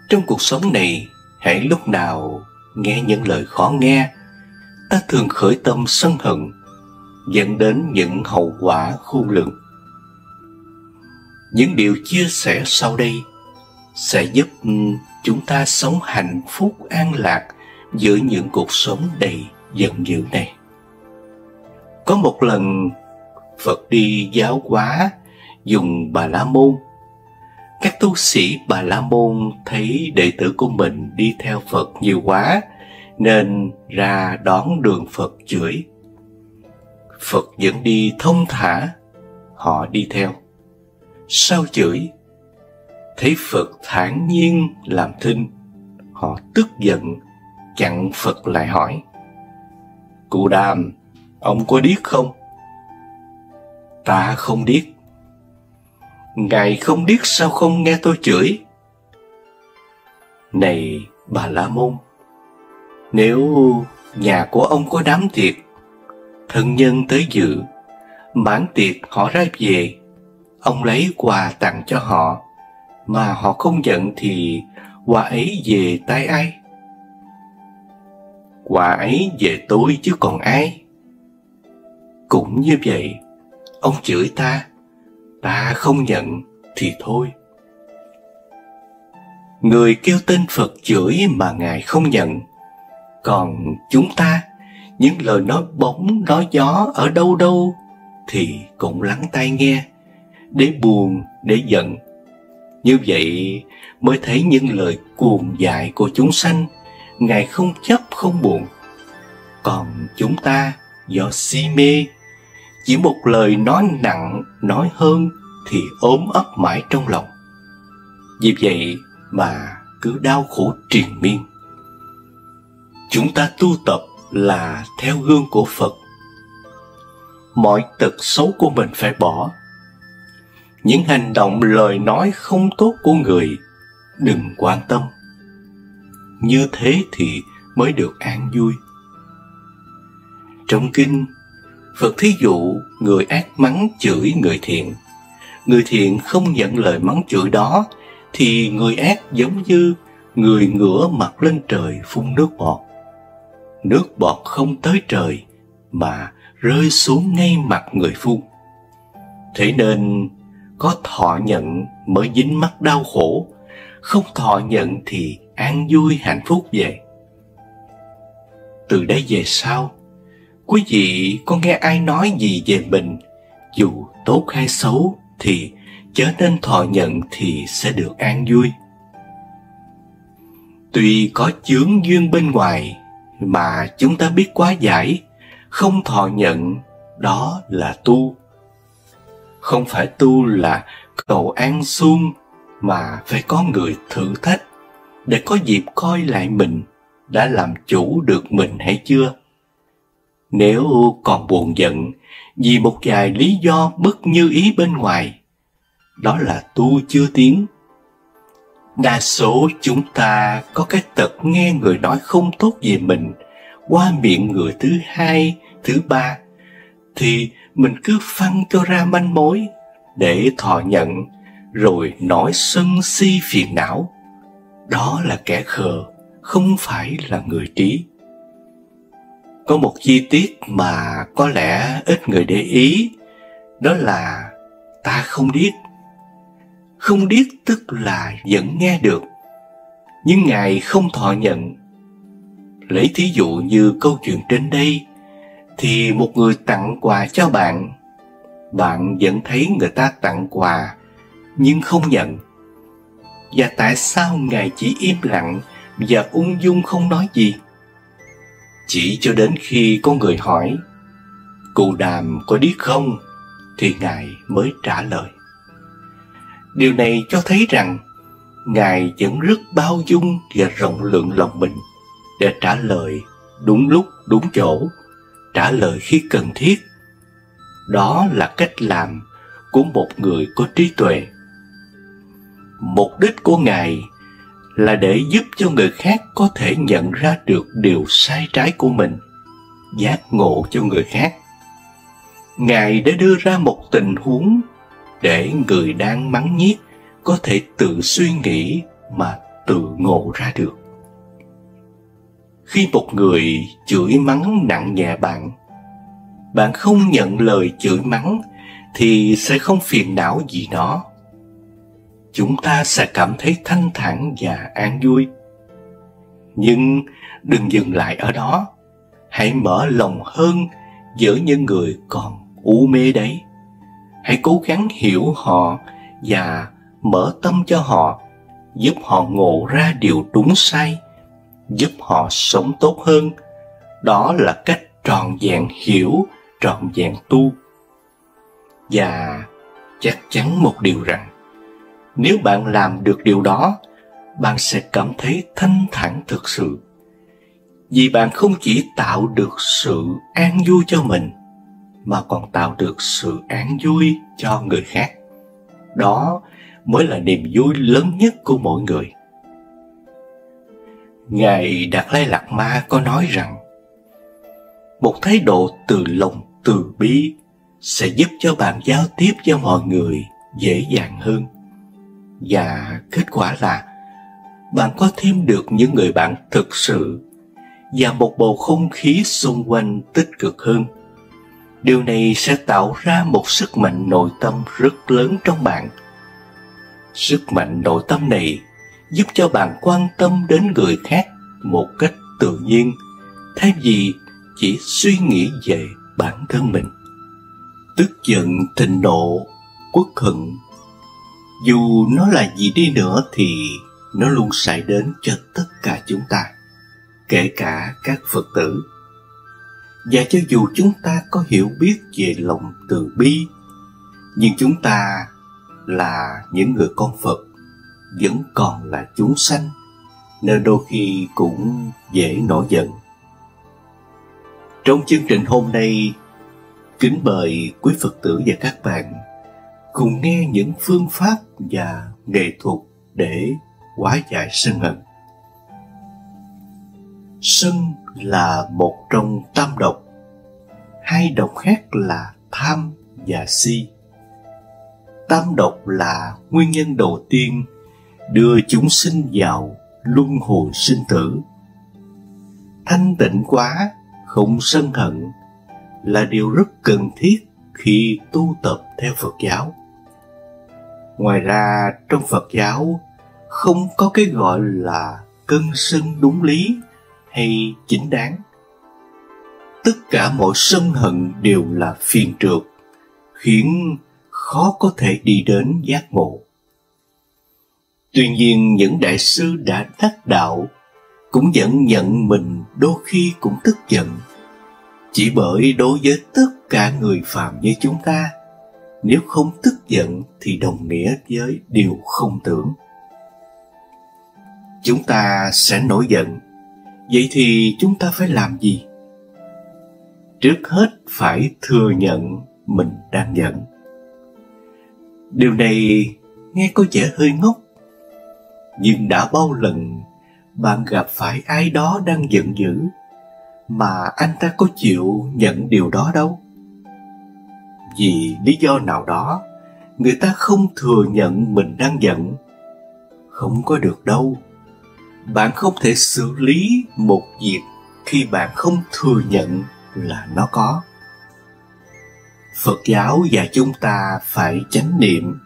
Trong cuộc sống này, hễ lúc nào nghe những lời khó nghe, ta thường khởi tâm sân hận, dẫn đến những hậu quả khôn lường. Những điều chia sẻ sau đây sẽ giúp chúng ta sống hạnh phúc an lạc giữa những cuộc sống đầy giận dữ này. Có một lần, Phật đi giáo hóa dùng Bà La Môn. Các tu sĩ Bà La Môn thấy đệ tử của mình đi theo Phật nhiều quá, nên ra đón đường Phật chửi. Phật vẫn đi thông thả, họ đi theo. Sau chửi, thấy Phật thản nhiên làm thinh, họ tức giận, chặn Phật lại hỏi: Cụ Đàm, ông có điếc không? Ta không điếc. Ngài không điếc sao không nghe tôi chửi? Này Bà La Môn, nếu nhà của ông có đám tiệc, thân nhân tới dự, mãn tiệc họ ra về, ông lấy quà tặng cho họ, mà họ không nhận thì quà ấy về tay ai? Quà ấy về tôi chứ còn ai. Cũng như vậy, ông chửi ta, ta không nhận thì thôi. Người kêu tên Phật chửi mà Ngài không nhận. Còn chúng ta, những lời nói bóng nói gió ở đâu đâu thì cũng lắng tai nghe, để buồn, để giận, Như vậy mới thấy những lời cuồng dại của chúng sanh, Ngài không chấp không buồn. Còn chúng ta do si mê, chỉ một lời nói nặng, nói hơn thì ốm ấp mãi trong lòng. Vì vậy mà cứ đau khổ triền miên. Chúng ta tu tập là theo gương của Phật. Mọi tật xấu của mình phải bỏ. Những hành động lời nói không tốt của người đừng quan tâm. Như thế thì mới được an vui. Trong kinh, Phật thí dụ người ác mắng chửi người thiện. Người thiện không nhận lời mắng chửi đó, thì người ác giống như người ngửa mặt lên trời phun nước bọt. Nước bọt không tới trời mà rơi xuống ngay mặt người phun. Thế nên có thọ nhận mới dính mắc đau khổ, không thọ nhận thì an vui hạnh phúc về. Từ đây về sau, quý vị có nghe ai nói gì về mình, dù tốt hay xấu, thì chớ nên thọ nhận thì sẽ được an vui. Tuy có chướng duyên bên ngoài mà chúng ta biết quá giải, không thọ nhận, đó là tu. Không phải tu là cầu an xuông, mà phải có người thử thách để có dịp coi lại mình đã làm chủ được mình hay chưa. Nếu còn buồn giận vì một vài lý do bất như ý bên ngoài, đó là tu chưa tiến. Đa số chúng ta có cái tật nghe người nói không tốt về mình qua miệng người thứ hai, thứ ba, thì mình cứ phăng cho ra manh mối để thọ nhận, rồi nói sân si phiền não. Đó là kẻ khờ, không phải là người trí. Có một chi tiết mà có lẽ ít người để ý, đó là ta không điếc. Không điếc tức là vẫn nghe được, nhưng Ngài không thọ nhận. Lấy thí dụ như câu chuyện trên đây, thì một người tặng quà cho bạn. Bạn vẫn thấy người ta tặng quà, nhưng không nhận. Và tại sao Ngài chỉ im lặng và ung dung không nói gì? Chỉ cho đến khi có người hỏi, cụ Đàm có điếc không? Thì Ngài mới trả lời. Điều này cho thấy rằng Ngài vẫn rất bao dung và rộng lượng lòng mình để trả lời đúng lúc, đúng chỗ, trả lời khi cần thiết. Đó là cách làm của một người có trí tuệ. Mục đích của Ngài là để giúp cho người khác có thể nhận ra được điều sai trái của mình, giác ngộ cho người khác. Ngài đã đưa ra một tình huống để người đang mắng nhiếc có thể tự suy nghĩ mà tự ngộ ra được. Khi một người chửi mắng nặng nhẹ bạn, bạn không nhận lời chửi mắng thì sẽ không phiền não gì nó. Chúng ta sẽ cảm thấy thanh thản và an vui. Nhưng đừng dừng lại ở đó. Hãy mở lòng hơn với những người còn u mê đấy. Hãy cố gắng hiểu họ và mở tâm cho họ, giúp họ ngộ ra điều đúng sai, giúp họ sống tốt hơn. Đó là cách trọn vẹn hiểu, trọn vẹn tu. Và chắc chắn một điều rằng, nếu bạn làm được điều đó, bạn sẽ cảm thấy thanh thản thực sự. Vì bạn không chỉ tạo được sự an vui cho mình, mà còn tạo được sự an vui cho người khác. Đó mới là niềm vui lớn nhất của mỗi người. Ngài Đạt Lai Lạt Ma có nói rằng, một thái độ từ lòng từ bi sẽ giúp cho bạn giao tiếp với mọi người dễ dàng hơn. Và kết quả là bạn có thêm được những người bạn thực sự và một bầu không khí xung quanh tích cực hơn. Điều này sẽ tạo ra một sức mạnh nội tâm rất lớn trong bạn. Sức mạnh nội tâm này giúp cho bạn quan tâm đến người khác một cách tự nhiên, thay vì chỉ suy nghĩ về bản thân mình. Tức giận, thịnh nộ, uất hận Dù nó là gì đi nữa thì nó luôn xảy đến cho tất cả chúng ta, kể cả các Phật tử. Và cho dù chúng ta có hiểu biết về lòng từ bi, nhưng chúng ta là những người con Phật, vẫn còn là chúng sanh, nên đôi khi cũng dễ nổi giận. Trong chương trình hôm nay, kính mời quý Phật tử và các bạn cùng nghe những phương pháp và nghệ thuật để hóa giải sân hận. Sân là một trong tam độc. Hai độc khác là tham và si. Tam độc là nguyên nhân đầu tiên đưa chúng sinh vào luân hồi sinh tử. Thanh tịnh quá, không sân hận là điều rất cần thiết khi tu tập theo Phật giáo. Ngoài ra, trong Phật giáo không có cái gọi là cân sân đúng lý hay chính đáng. Tất cả mọi sân hận đều là phiền trượt, khiến khó có thể đi đến giác ngộ. Tuy nhiên, những đại sư đã đắc đạo cũng vẫn nhận mình đôi khi cũng tức giận, chỉ bởi đối với tất cả người phàm như chúng ta, nếu không tức giận thì đồng nghĩa với điều không tưởng. Chúng ta sẽ nổi giận, vậy thì chúng ta phải làm gì? Trước hết phải thừa nhận mình đang giận. Điều này nghe có vẻ hơi ngốc, nhưng đã bao lần bạn gặp phải ai đó đang giận dữ mà anh ta có chịu nhận điều đó đâu? Vì lý do nào đó, người ta không thừa nhận mình đang giận. Không có được đâu. Bạn không thể xử lý một việc khi bạn không thừa nhận là nó có. Phật giáo dạy chúng ta phải chánh niệm,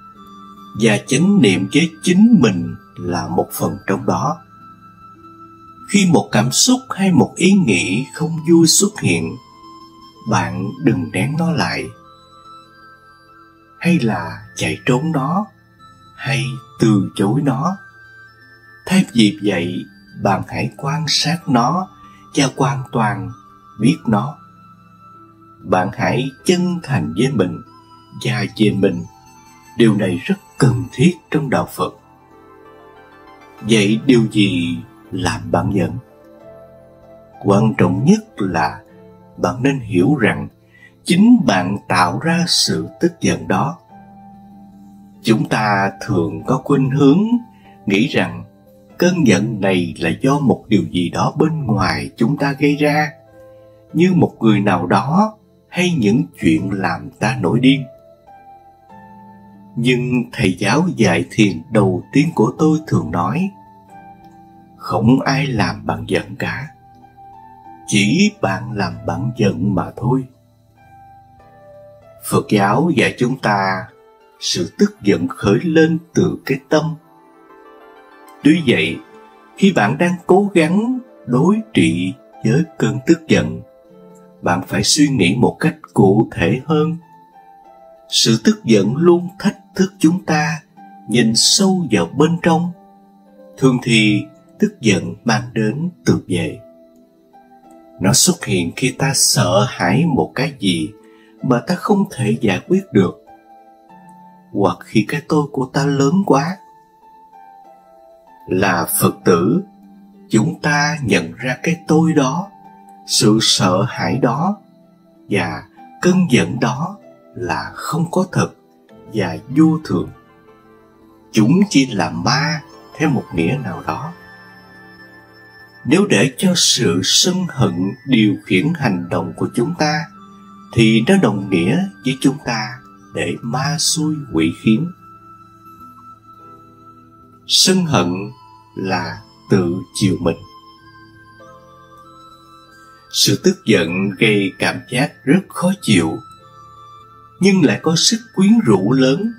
và chánh niệm với chính mình là một phần trong đó. Khi một cảm xúc hay một ý nghĩ không vui xuất hiện, bạn đừng nén nó lại, hay là chạy trốn nó, hay từ chối nó. Thay vì vậy, bạn hãy quan sát nó và hoàn toàn biết nó. Bạn hãy chân thành với mình và về mình. Điều này rất cần thiết trong đạo Phật. Vậy điều gì làm bạn giận? Quan trọng nhất là bạn nên hiểu rằng chính bạn tạo ra sự tức giận đó. Chúng ta thường có khuynh hướng nghĩ rằng cơn giận này là do một điều gì đó bên ngoài chúng ta gây ra, như một người nào đó hay những chuyện làm ta nổi điên. Nhưng thầy giáo dạy thiền đầu tiên của tôi thường nói, không ai làm bạn giận cả, chỉ bạn làm bạn giận mà thôi. Phật giáo dạy chúng ta sự tức giận khởi lên từ cái tâm. Tuy vậy, khi bạn đang cố gắng đối trị với cơn tức giận, bạn phải suy nghĩ một cách cụ thể hơn. Sự tức giận luôn thách thức chúng ta nhìn sâu vào bên trong. Thường thì tức giận mang đến tự vệ. Nó xuất hiện khi ta sợ hãi một cái gì mà ta không thể giải quyết được, hoặc khi cái tôi của ta lớn quá. Là Phật tử, chúng ta nhận ra cái tôi đó, sự sợ hãi đó và cơn giận đó là không có thật và vô thường. Chúng chỉ là ma theo một nghĩa nào đó. Nếu để cho sự sân hận điều khiển hành động của chúng ta, thì nó đồng nghĩa với chúng ta để ma xui quỷ khiến. Sân hận là tự chiều mình. Sự tức giận gây cảm giác rất khó chịu, nhưng lại có sức quyến rũ lớn.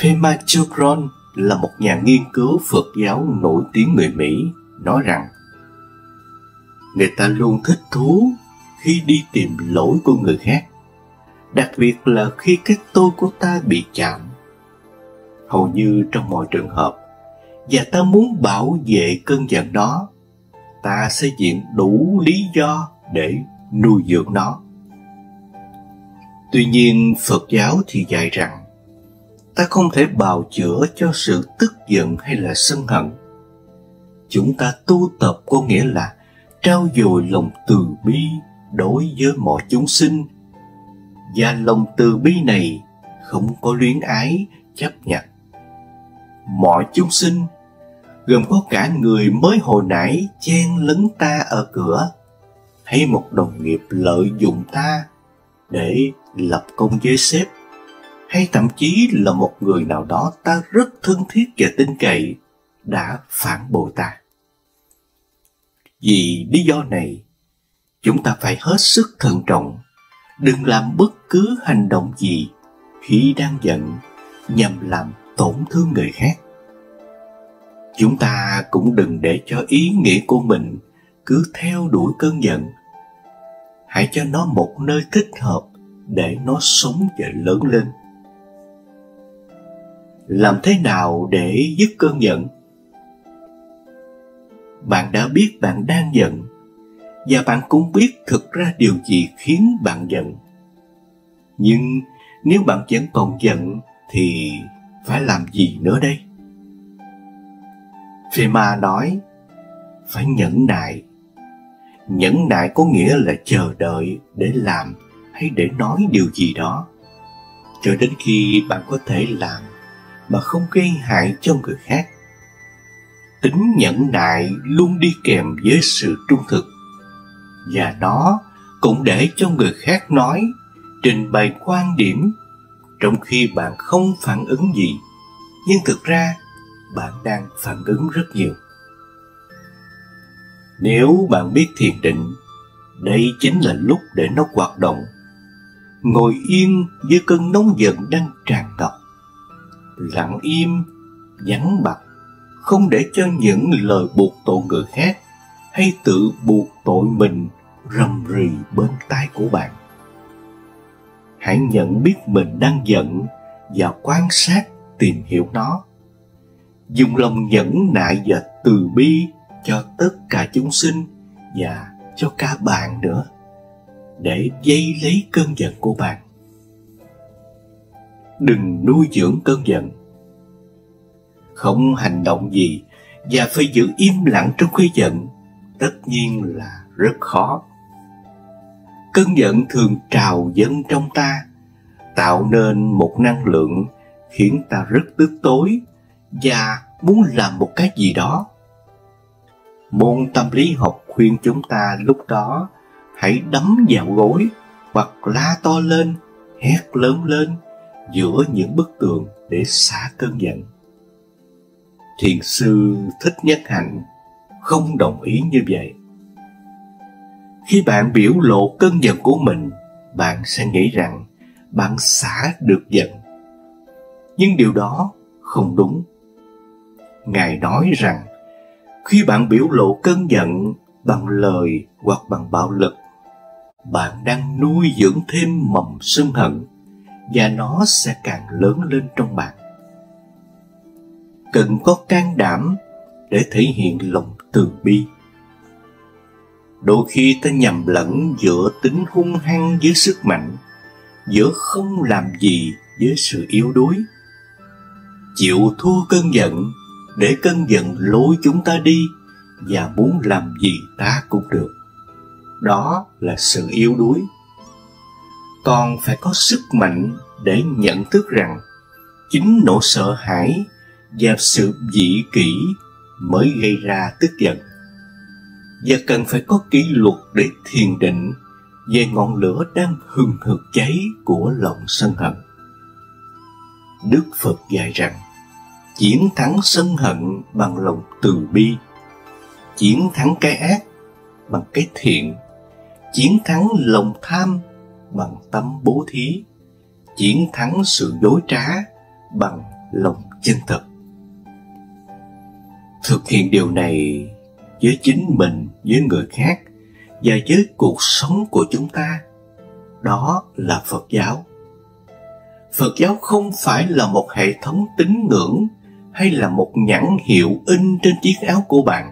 Pema Chodron là một nhà nghiên cứu Phật giáo nổi tiếng người Mỹ, nói rằng người ta luôn thích thú khi đi tìm lỗi của người khác, đặc biệt là khi cái tôi của ta bị chạm. hầu như trong mọi trường hợp, và ta muốn bảo vệ cơn giận đó, ta sẽ viện đủ lý do để nuôi dưỡng nó. Tuy nhiên, Phật giáo thì dạy rằng ta không thể bào chữa cho sự tức giận hay là sân hận. Chúng ta tu tập có nghĩa là trau dồi lòng từ bi đối với mọi chúng sinh, và lòng từ bi này không có luyến ái chấp nhận. Mọi chúng sinh, gồm có cả người mới hồi nãy chen lấn ta ở cửa, hay một đồng nghiệp lợi dụng ta để lập công với sếp, hay thậm chí là một người nào đó ta rất thân thiết và tin cậy đã phản bội ta. Vì lý do này, chúng ta phải hết sức thận trọng, đừng làm bất cứ hành động gì khi đang giận nhằm làm tổn thương người khác. Chúng ta cũng đừng để cho ý nghĩ của mình cứ theo đuổi cơn giận. Hãy cho nó một nơi thích hợp để nó sống và lớn lên. Làm thế nào để dứt cơn giận? Bạn đã biết bạn đang giận, và bạn cũng biết thực ra điều gì khiến bạn giận. Nhưng nếu bạn vẫn còn giận thì phải làm gì nữa đây? Phê-ma nói phải nhẫn nại. Nhẫn nại có nghĩa là chờ đợi để làm hay để nói điều gì đó, cho đến khi bạn có thể làm mà không gây hại cho người khác. Tính nhẫn nại luôn đi kèm với sự trung thực, và nó cũng để cho người khác nói, trình bày quan điểm, trong khi bạn không phản ứng gì, nhưng thực ra bạn đang phản ứng rất nhiều. Nếu bạn biết thiền định, đây chính là lúc để nó hoạt động. Ngồi yên với cơn nóng giận đang tràn ngập, lặng im, vắng bặt, không để cho những lời buộc tội người khác hay tự buộc tội mình rầm rì bên tai của bạn. Hãy nhận biết mình đang giận và quan sát tìm hiểu nó. Dùng lòng nhẫn nại và từ bi cho tất cả chúng sinh và cho cả bạn nữa, để vây lấy cơn giận của bạn. Đừng nuôi dưỡng cơn giận. Không hành động gì và phải giữ im lặng trong khi giận, tất nhiên là rất khó. Cơn giận thường trào dâng trong ta, tạo nên một năng lượng khiến ta rất tức tối và muốn làm một cái gì đó. Môn tâm lý học khuyên chúng ta lúc đó hãy đấm vào gối hoặc la to lên, hét lớn lên giữa những bức tường để xả cơn giận. Thiền sư Thích Nhất Hạnh không đồng ý như vậy. Khi bạn biểu lộ cơn giận của mình, bạn sẽ nghĩ rằng bạn xả được giận. Nhưng điều đó không đúng. Ngài nói rằng khi bạn biểu lộ cơn giận bằng lời hoặc bằng bạo lực, bạn đang nuôi dưỡng thêm mầm sân hận, và nó sẽ càng lớn lên trong bạn. Cần có can đảm để thể hiện lòng từ bi. Đôi khi ta nhầm lẫn giữa tính hung hăng với sức mạnh, giữa không làm gì với sự yếu đuối. Chịu thua cơn giận để cơn giận lôi chúng ta đi, và muốn làm gì ta cũng được. Đó là sự yếu đuối. Còn phải có sức mạnh để nhận thức rằng chính nỗi sợ hãi và sự dị kỷ mới gây ra tức giận. Và cần phải có kỷ luật để thiền định về ngọn lửa đang hừng hực cháy của lòng sân hận. Đức Phật dạy rằng chiến thắng sân hận bằng lòng từ bi, chiến thắng cái ác bằng cái thiện, chiến thắng lòng tham bằng tâm bố thí, chiến thắng sự dối trá bằng lòng chân thật. Thực hiện điều này với chính mình, với người khác và với cuộc sống của chúng ta, đó là Phật giáo. Phật giáo không phải là một hệ thống tín ngưỡng hay là một nhãn hiệu in trên chiếc áo của bạn.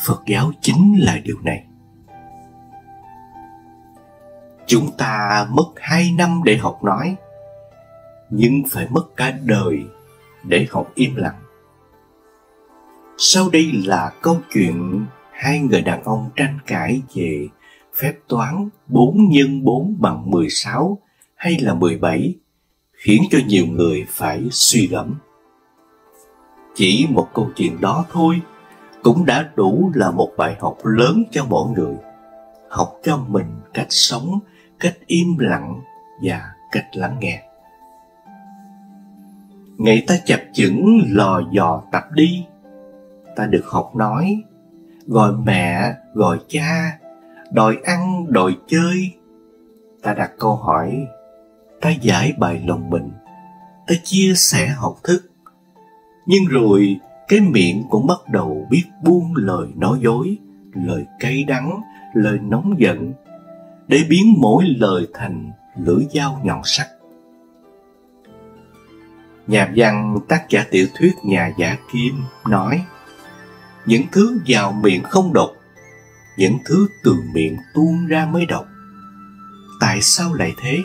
Phật giáo chính là điều này. Chúng ta mất 2 năm để học nói, nhưng phải mất cả đời để học im lặng. Sau đây là câu chuyện hai người đàn ông tranh cãi về phép toán 4 x 4 bằng 16 hay là 17, khiến cho nhiều người phải suy gẫm. Chỉ một câu chuyện đó thôi cũng đã đủ là một bài học lớn cho mỗi người. Học cho mình cách sống, cách im lặng và cách lắng nghe. Ngày ta chập chững lò dò tập đi, ta được học nói, gọi mẹ, gọi cha, đòi ăn, đòi chơi. Ta đặt câu hỏi, ta giải bày lòng mình, ta chia sẻ học thức. Nhưng rồi cái miệng cũng bắt đầu biết buông lời nói dối, lời cay đắng, lời nóng giận, để biến mỗi lời thành lưỡi dao nhọn sắc. Nhà văn tác giả tiểu thuyết Nhà giả kim nói, những thứ vào miệng không độc, những thứ từ miệng tuôn ra mới độc. Tại sao lại thế?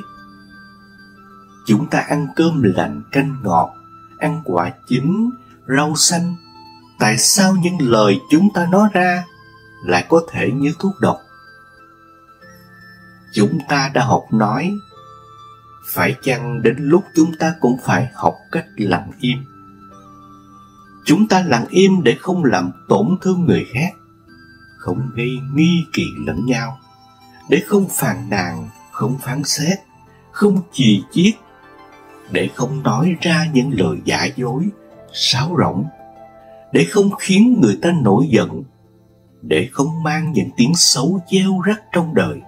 Chúng ta ăn cơm lạnh canh ngọt, ăn quả chín, rau xanh. Tại sao những lời chúng ta nói ra lại có thể như thuốc độc? Chúng ta đã học nói, phải chăng đến lúc chúng ta cũng phải học cách lặng im? Chúng ta lặng im để không làm tổn thương người khác, không gây nghi kỵ lẫn nhau, để không phàn nàn, không phán xét, không chì chiết, để không nói ra những lời giả dối, sáo rỗng, để không khiến người ta nổi giận, để không mang những tiếng xấu gieo rắc trong đời.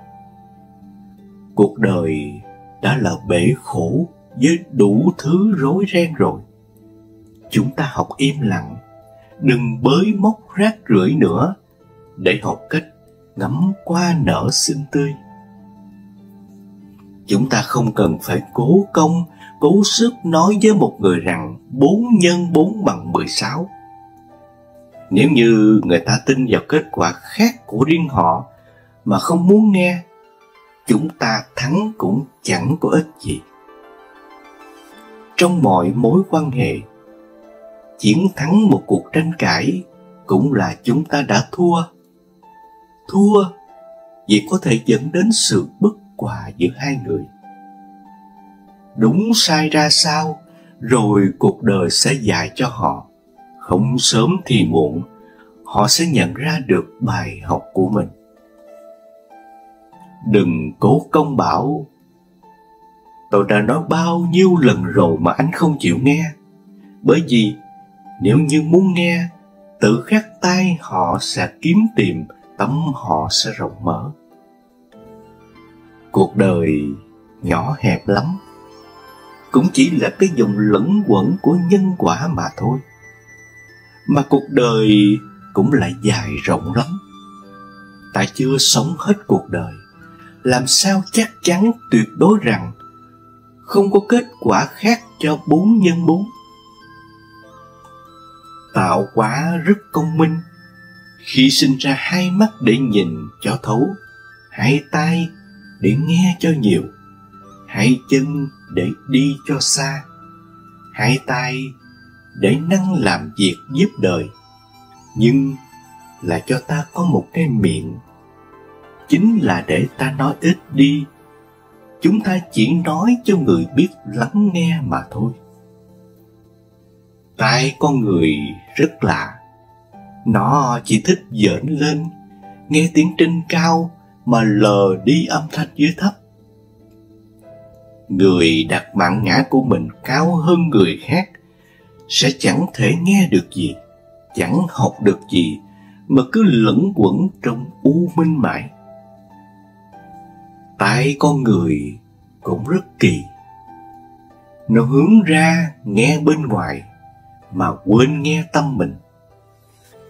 Cuộc đời đã là bể khổ với đủ thứ rối ren rồi. Chúng ta học im lặng, đừng bới móc rác rưởi nữa, để học cách ngắm hoa nở xinh tươi. Chúng ta không cần phải cố công, cố sức nói với một người rằng 4 x 4 bằng 16. Nếu như người ta tin vào kết quả khác của riêng họ mà không muốn nghe, chúng ta thắng cũng chẳng có ích gì. Trong mọi mối quan hệ, chiến thắng một cuộc tranh cãi cũng là chúng ta đã thua. Thua vì có thể dẫn đến sự bất hòa giữa hai người. Đúng sai ra sao, rồi cuộc đời sẽ dạy cho họ. Không sớm thì muộn, họ sẽ nhận ra được bài học của mình. Đừng cố công bảo, tôi đã nói bao nhiêu lần rồi mà anh không chịu nghe. Bởi vì nếu như muốn nghe, tự khắc tay họ sẽ kiếm tìm, tâm họ sẽ rộng mở. Cuộc đời nhỏ hẹp lắm, cũng chỉ là cái dòng lẫn quẩn của nhân quả mà thôi. Mà cuộc đời cũng lại dài rộng lắm. Ta chưa sống hết cuộc đời, làm sao chắc chắn tuyệt đối rằng không có kết quả khác cho 4 x 4. Tạo hóa rất công minh, khi sinh ra 2 mắt để nhìn cho thấu, 2 tai để nghe cho nhiều, 2 chân để đi cho xa, 2 tay để năng làm việc giúp đời, nhưng là cho ta có một cái miệng, chính là để ta nói ít đi. Chúng ta chỉ nói cho người biết lắng nghe mà thôi. Tai con người rất lạ, nó chỉ thích giỡn lên, nghe tiếng trên cao mà lờ đi âm thanh dưới thấp. Người đặt mạng ngã của mình cao hơn người khác sẽ chẳng thể nghe được gì, chẳng học được gì, mà cứ lẫn quẩn trong u minh mãi. Tai con người cũng rất kỳ, nó hướng ra nghe bên ngoài mà quên nghe tâm mình,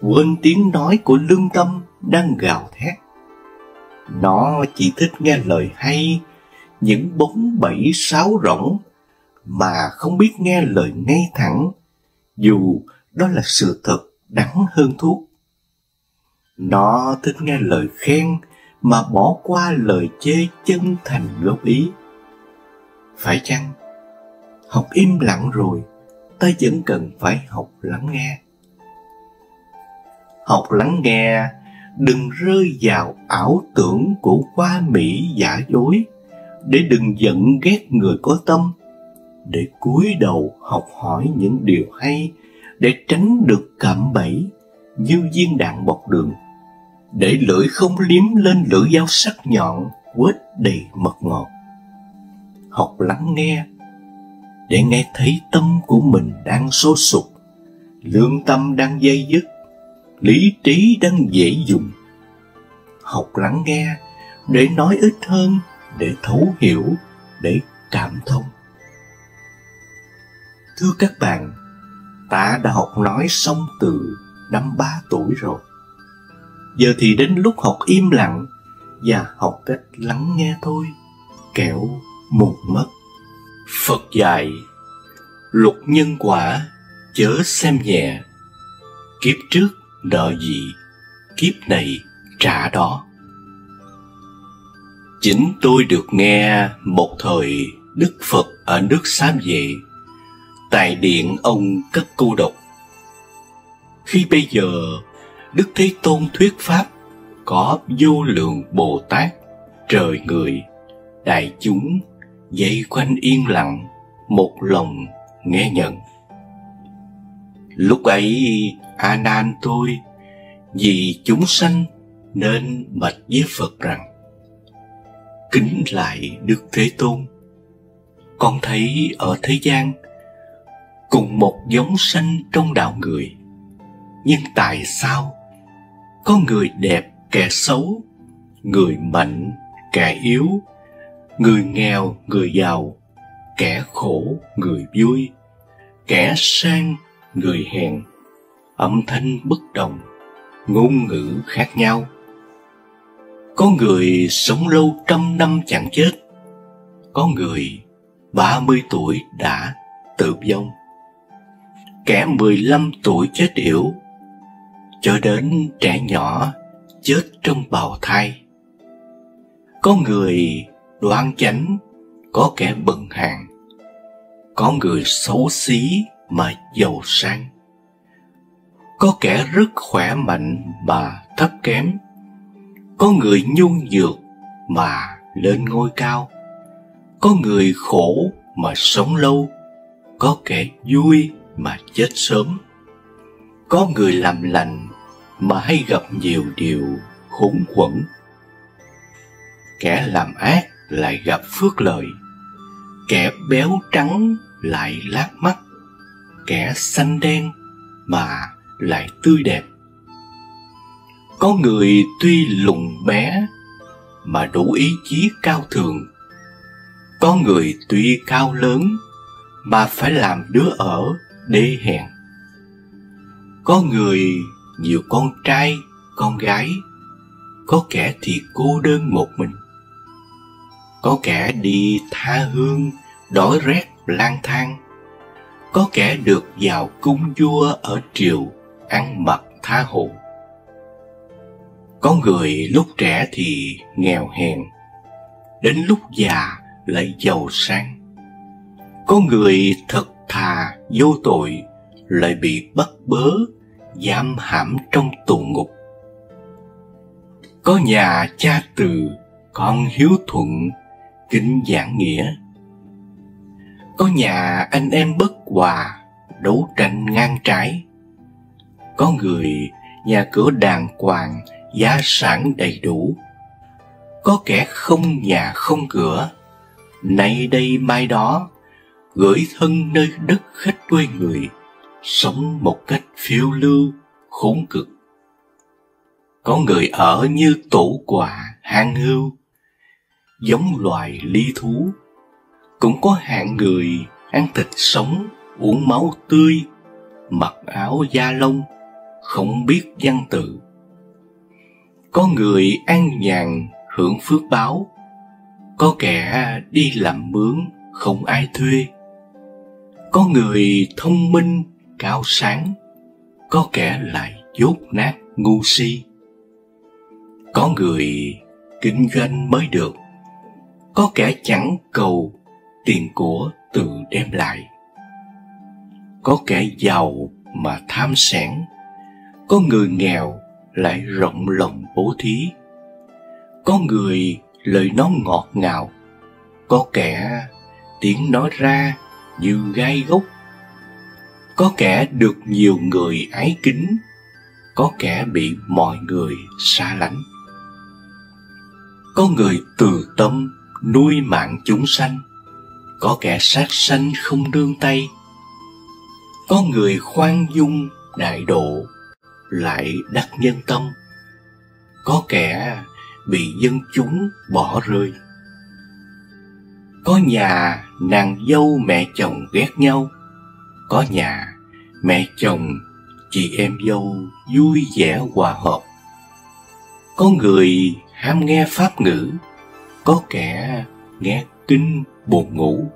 quên tiếng nói của lương tâm đang gào thét. Nó chỉ thích nghe lời hay, những bóng bẩy sáo rỗng mà không biết nghe lời ngay thẳng, dù đó là sự thật đắng hơn thuốc. Nó thích nghe lời khen mà bỏ qua lời chê chân thành góp ý. Phải chăng học im lặng rồi, ta vẫn cần phải học lắng nghe? Học lắng nghe, đừng rơi vào ảo tưởng của hoa mỹ giả dối, để đừng giận ghét người có tâm, để cúi đầu học hỏi những điều hay, để tránh được cạm bẫy như viên đạn bọc đường, để lưỡi không liếm lên lưỡi dao sắc nhọn quết đầy mật ngọt. Học lắng nghe để nghe thấy tâm của mình đang sôi sục, lương tâm đang dây dứt, lý trí đang dễ dùng. Học lắng nghe để nói ít hơn, để thấu hiểu, để cảm thông. Thưa các bạn, ta đã học nói xong từ năm 3 tuổi rồi. Giờ thì đến lúc học im lặng và học cách lắng nghe thôi, kẻo mù mất. Phật dạy, luật nhân quả chớ xem nhẹ, kiếp trước nợ gì, kiếp này trả đó. Chính tôi được nghe một thời Đức Phật ở nước Xám Vệ, tại điện ông cất câu độc. Khi bây giờ Đức Thế Tôn thuyết pháp, có vô lượng Bồ Tát, trời người, đại chúng vây quanh yên lặng, một lòng nghe nhận. Lúc ấy A Nan tôi vì chúng sanh nên bạch với Phật rằng: kính lại Đức Thế Tôn, con thấy ở thế gian cùng một giống sanh trong đạo người, nhưng tại sao có người đẹp kẻ xấu, người mạnh kẻ yếu, người nghèo người giàu, kẻ khổ người vui, kẻ sang người hèn, âm thanh bất đồng, ngôn ngữ khác nhau? Có người sống lâu 100 năm chẳng chết, có người 30 tuổi đã tử vong, kẻ 15 tuổi chết yểu, cho đến trẻ nhỏ chết trong bào thai. Có người đoan chánh, có kẻ bần hàn, có người xấu xí mà giàu sang, có kẻ rất khỏe mạnh mà thấp kém, có người nhu nhược mà lên ngôi cao, có người khổ mà sống lâu, có kẻ vui mà chết sớm, có người làm lành mà hay gặp nhiều điều khốn quẫn, kẻ làm ác lại gặp phước lợi, kẻ béo trắng lại lác mắt, kẻ xanh đen mà lại tươi đẹp. Có người tuy lùn bé mà đủ ý chí cao thượng, có người tuy cao lớn mà phải làm đứa ở đê hèn. Có người nhiều con trai, con gái, có kẻ thì cô đơn một mình, có kẻ đi tha hương, đói rét lang thang, có kẻ được vào cung vua ở triều, ăn mặc tha hồ. Có người lúc trẻ thì nghèo hèn, đến lúc già lại giàu sang. Có người thật thà vô tội, lại bị bắt bớ, giam hãm trong tù ngục. Có nhà cha từ, con hiếu thuận, kính giảng nghĩa. Có nhà anh em bất hòa, đấu tranh ngang trái. Có người nhà cửa đàng hoàng, gia sản đầy đủ. Có kẻ không nhà không cửa, nay đây mai đó, gửi thân nơi đất khách quê người, sống một cách phiêu lưu, khốn cực. Có người ở như tổ quạ hang hưu, giống loài ly thú. Cũng có hạng người ăn thịt sống, uống máu tươi, mặc áo da lông, không biết văn tự. Có người an nhàn hưởng phước báo, có kẻ đi làm mướn không ai thuê, Có người thông minh, cao sáng, có kẻ lại dốt nát ngu si. Có người kinh doanh mới được, có kẻ chẳng cầu tiền của tự đem lại. Có kẻ giàu mà tham sẻn, có người nghèo lại rộng lòng bố thí. Có người lời nói ngọt ngào, có kẻ tiếng nói ra như gai góc. Có kẻ được nhiều người ái kính, có kẻ bị mọi người xa lánh. Có người từ tâm nuôi mạng chúng sanh, có kẻ sát sanh không nương tay. Có người khoan dung đại độ, lại đắc nhân tâm, có kẻ bị dân chúng bỏ rơi. Có nhà nàng dâu mẹ chồng ghét nhau, có nhà mẹ chồng chị em dâu vui vẻ hòa hợp. Có người ham nghe pháp ngữ, có kẻ nghe kinh buồn ngủ.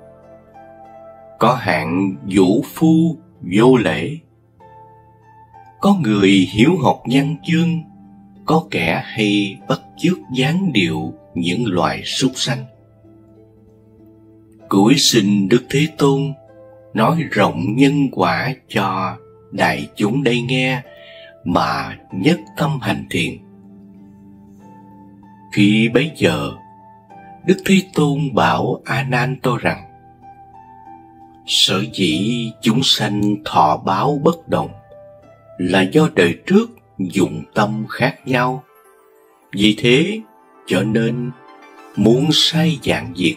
Có hạng vũ phu vô lễ, có người hiếu học văn chương, có kẻ hay bắt chước dáng điệu những loài súc sanh. Cúi xin Đức Thế Tôn nói rộng nhân quả cho đại chúng đây nghe, mà nhất tâm hành thiện. Khi bấy giờ, Đức Thế Tôn bảo A Nan tôi rằng: sở dĩ chúng sanh thọ báo bất đồng là do đời trước dụng tâm khác nhau. Vì thế cho nên muốn sai dạng diệt,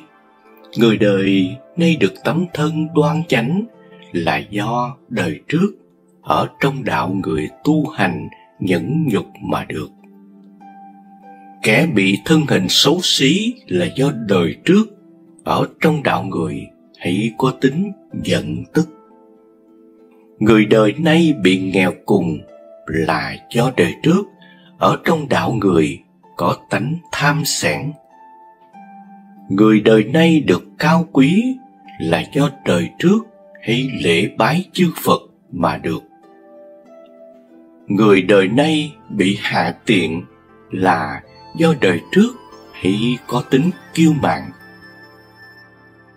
người đời nay được tấm thân đoan chánh là do đời trước ở trong đạo người tu hành nhẫn nhục mà được. Kẻ bị thân hình xấu xí là do đời trước ở trong đạo người hay có tính giận tức. Người đời nay bị nghèo cùng là do đời trước ở trong đạo người có tánh tham sẻn. Người đời nay được cao quý là do đời trước hay lễ bái chư Phật mà được. Người đời nay bị hạ tiện là do đời trước hay có tính kiêu mạn.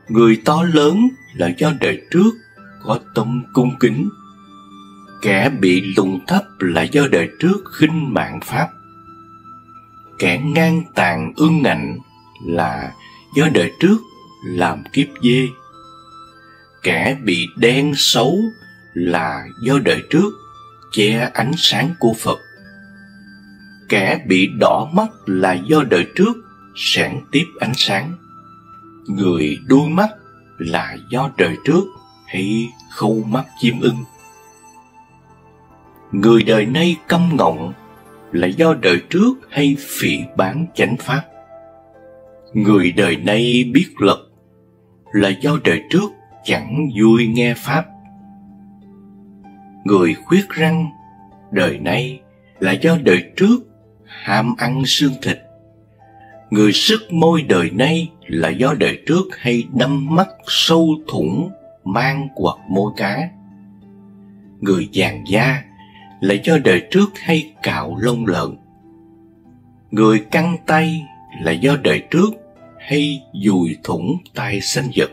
Người to lớn là do đời trước có tâm cung kính. Kẻ bị lùng thấp là do đời trước khinh mạn pháp. Kẻ ngang tàn ương ngạnh là do đời trước làm kiếp dê. Kẻ bị đen xấu là do đời trước che ánh sáng của Phật. Kẻ bị đỏ mắt là do đời trước sản tiếp ánh sáng. Người đuôi mắt là do đời trước hay khâu mắt chim ưng. Người đời nay câm ngọng là do đời trước hay phỉ báng chánh pháp. Người đời nay biết lật là do đời trước chẳng vui nghe pháp. Người khuyết răng đời nay là do đời trước ham ăn xương thịt. Người sức môi đời nay là do đời trước hay đâm mắt sâu thủng mang hoặc môi cá. Người vàng da là do đời trước hay cạo lông lợn. Người căng tay là do đời trước hay dùi thủng tay sanh vật.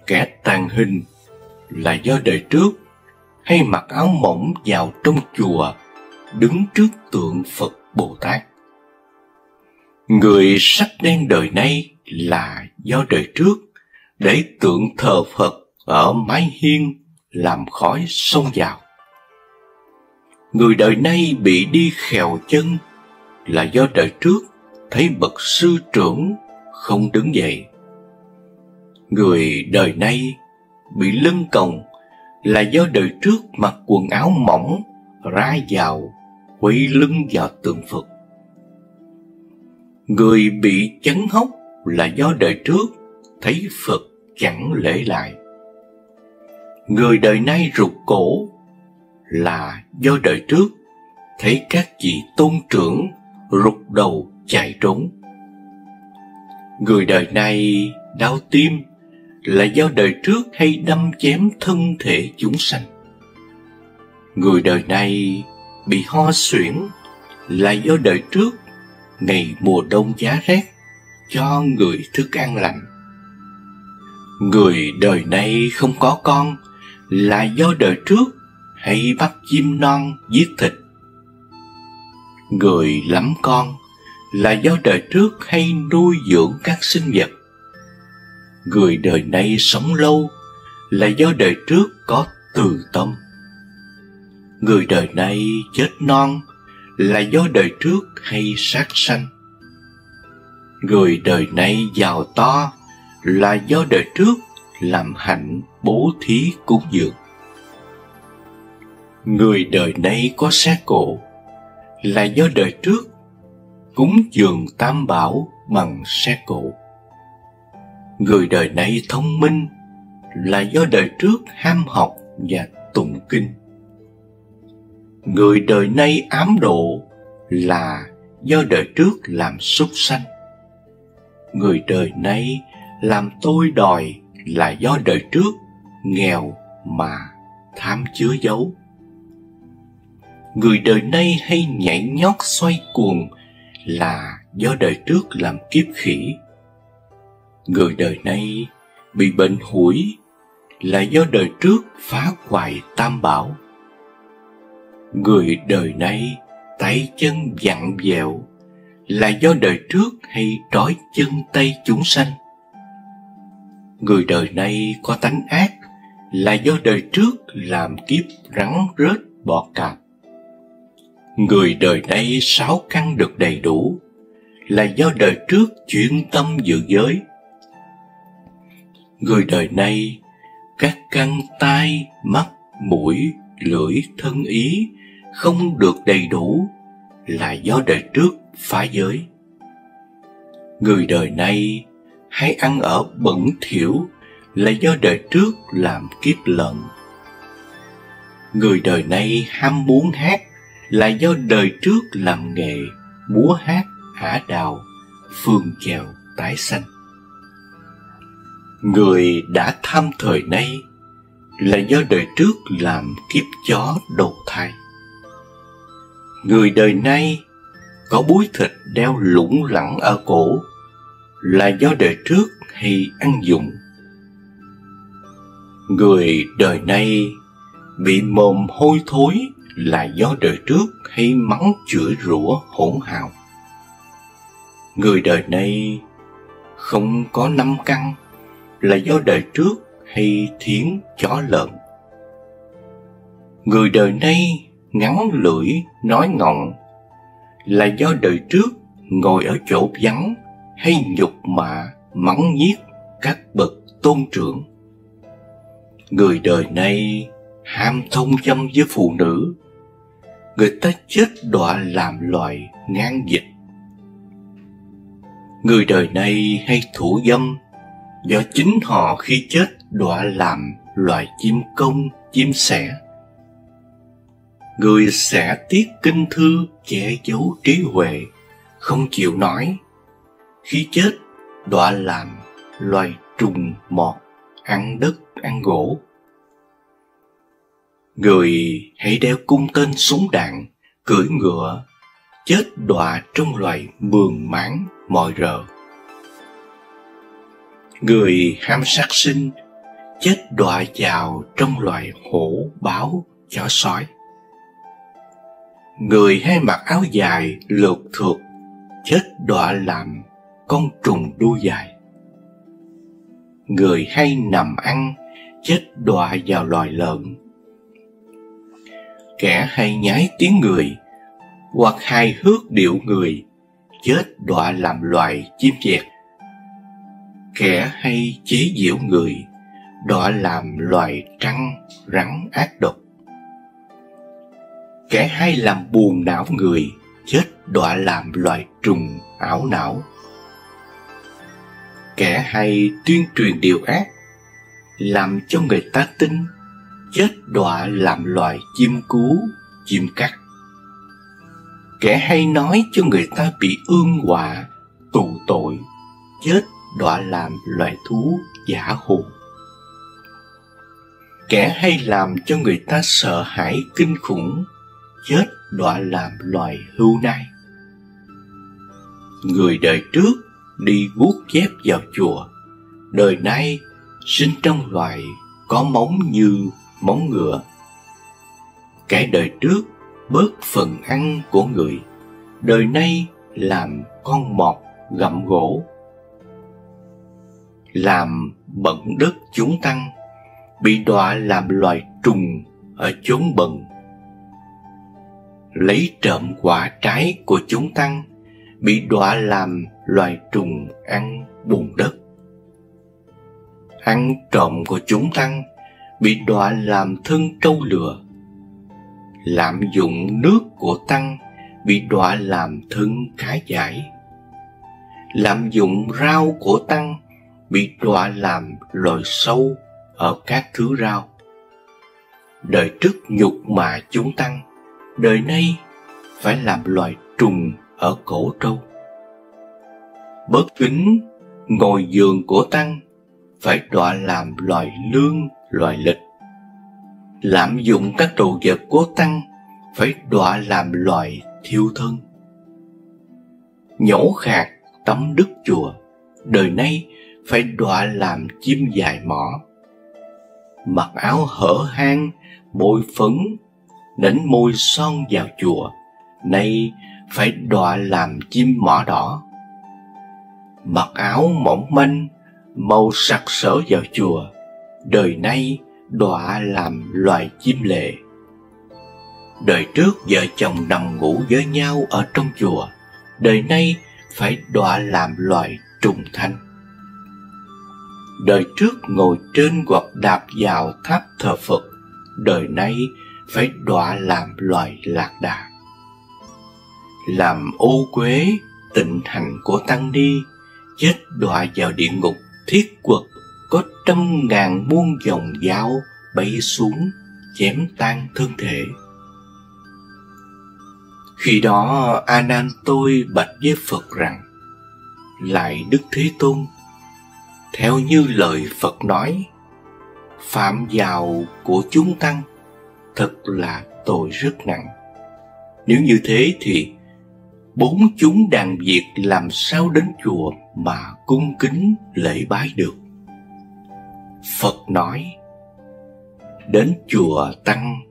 Kẻ tàn hình là do đời trước hay mặc áo mỏng vào trong chùa đứng trước tượng Phật Bồ Tát. Người sắc đen đời nay là do đời trước để tượng thờ Phật ở mái hiên làm khói xông vào. Người đời nay bị đi khèo chân là do đời trước thấy bậc sư trưởng không đứng dậy. Người đời nay bị lưng còng là do đời trước mặc quần áo mỏng ra vào quay lưng vào tượng Phật. Người bị chấn hốc là do đời trước thấy Phật chẳng lễ lại. Người đời nay rụt cổ là do đời trước thấy các vị tôn trưởng rụt đầu chạy trốn. Người đời nay đau tim là do đời trước hay đâm chém thân thể chúng sanh. Người đời này bị ho suyễn là do đời trước ngày mùa đông giá rét cho người thức ăn lạnh. Người đời nay không có con là do đời trước hay bắt chim non giết thịt. Người lắm con là do đời trước hay nuôi dưỡng các sinh vật. Người đời nay sống lâu là do đời trước có từ tâm. Người đời nay chết non là do đời trước hay sát sanh. Người đời nay giàu to là do đời trước làm hạnh bố thí cúng dường. Người đời nay có xe cộ là do đời trước cúng dường tam bảo bằng xe cộ. Người đời nay thông minh là do đời trước ham học và tụng kinh. Người đời nay ám độ là do đời trước làm súc sanh. Người đời nay làm tôi đòi là do đời trước nghèo mà tham chứa giấu. Người đời nay hay nhảy nhót xoay cuồng là do đời trước làm kiếp khỉ. Người đời nay bị bệnh hủi là do đời trước phá hoại tam bảo. Người đời nay tay chân vặn vẹo là do đời trước hay trói chân tay chúng sanh. Người đời nay có tánh ác là do đời trước làm kiếp rắn rết bọ cạp. Người đời nay sáu căn được đầy đủ là do đời trước chuyên tâm giữ giới. Người đời nay các căn tai, mắt, mũi, lưỡi, thân ý không được đầy đủ là do đời trước phá giới. Người đời nay hay ăn ở bẩn thỉu là do đời trước làm kiếp lợn. Người đời nay ham muốn hát là do đời trước làm nghề múa hát, ả đào, phương chèo, tái sanh. Người đã tham thời nay là do đời trước làm kiếp chó đầu thai. Người đời nay có búi thịt đeo lủng lẳng ở cổ là do đời trước hay ăn dụng. Người đời nay bị mồm hôi thối là do đời trước hay mắng chửi rủa hỗn hào. Người đời nay không có năm căn là do đời trước hay thiến chó lợn. Người đời nay ngắn lưỡi nói ngọng là do đời trước ngồi ở chỗ vắng hay nhục mạ mắng nhiếc các bậc tôn trưởng. Người đời nay ham thông dâm với phụ nữ, người ta chết đọa làm loài ngang dịch. Người đời nay hay thủ dâm, do chính họ khi chết đọa làm loài chim công, chim sẻ. Người sẽ tiết kinh thư che giấu trí huệ, không chịu nói, khi chết đọa làm loài trùng mọt, ăn đất ăn gỗ. Người hãy đeo cung tên súng đạn, cưỡi ngựa, chết đọa trong loài mường máng mọi rợ. Người ham sát sinh, chết đọa vào trong loài hổ báo chó sói. Người hay mặc áo dài lượt thượt, chết đọa làm con trùng đuôi dài. Người hay nằm ăn, chết đọa vào loài lợn. Kẻ hay nhái tiếng người hoặc hài hước điệu người, chết đọa làm loài chim dẹt. Kẻ hay chế giễu người, đọa làm loài trăng rắn ác độc. Kẻ hay làm buồn não người, chết đọa làm loài trùng ảo não. Kẻ hay tuyên truyền điều ác, làm cho người ta tin, chết đọa làm loài chim cú, chim cắt. Kẻ hay nói cho người ta bị ương họa, tù tội, chết đọa làm loài thú giả hù. Kẻ hay làm cho người ta sợ hãi kinh khủng, chết đọa làm loài hươu nai. Người đời trước đi guốc dép vào chùa, đời nay sinh trong loài có móng như móng ngựa. Kẻ đời trước bớt phần ăn của người, đời nay làm con mọt gặm gỗ. Làm bận đất chúng tăng, bị đọa làm loài trùng ở chốn bần. Lấy trộm quả trái của chúng tăng, bị đọa làm loài trùng ăn bùn đất. Ăn trộm của chúng tăng, bị đọa làm thân trâu lừa. Lạm dụng nước của tăng, bị đọa làm thân cá dải. Lạm dụng rau của tăng, bị đọa làm loài sâu ở các thứ rau. Đời trước nhục mà chúng tăng, đời nay phải làm loài trùng ở cổ trâu. Bớt kính ngồi giường của tăng, phải đọa làm loài lương loài lịch. Lạm dụng các đồ vật của tăng, phải đọa làm loài thiêu thân. Nhổ khạc tắm đức chùa, đời nay phải đọa làm chim dài mỏ. Mặc áo hở hang, bôi phấn, đánh môi son vào chùa, nay phải đọa làm chim mỏ đỏ. Mặc áo mỏng manh, màu sặc sỡ vào chùa, đời nay đọa làm loài chim lệ. Đời trước vợ chồng nằm ngủ với nhau ở trong chùa, đời nay phải đọa làm loài trùng thanh. Đời trước ngồi trên hoặc đạp vào tháp thờ Phật, đời nay phải đọa làm loài lạc đà. Làm ô uế tịnh hành của tăng ni, chết đọa vào địa ngục thiết quật, có 100.000 muôn dòng dao bay xuống chém tan thân thể. Khi đó A Nan tôi bạch với Phật rằng: Lạy Đức Thế Tôn, theo như lời Phật nói, phạm vào của chúng tăng thật là tội rất nặng. Nếu như thế thì 4 chúng đàn Việt làm sao đến chùa mà cung kính lễ bái được? Phật nói: đến chùa tăng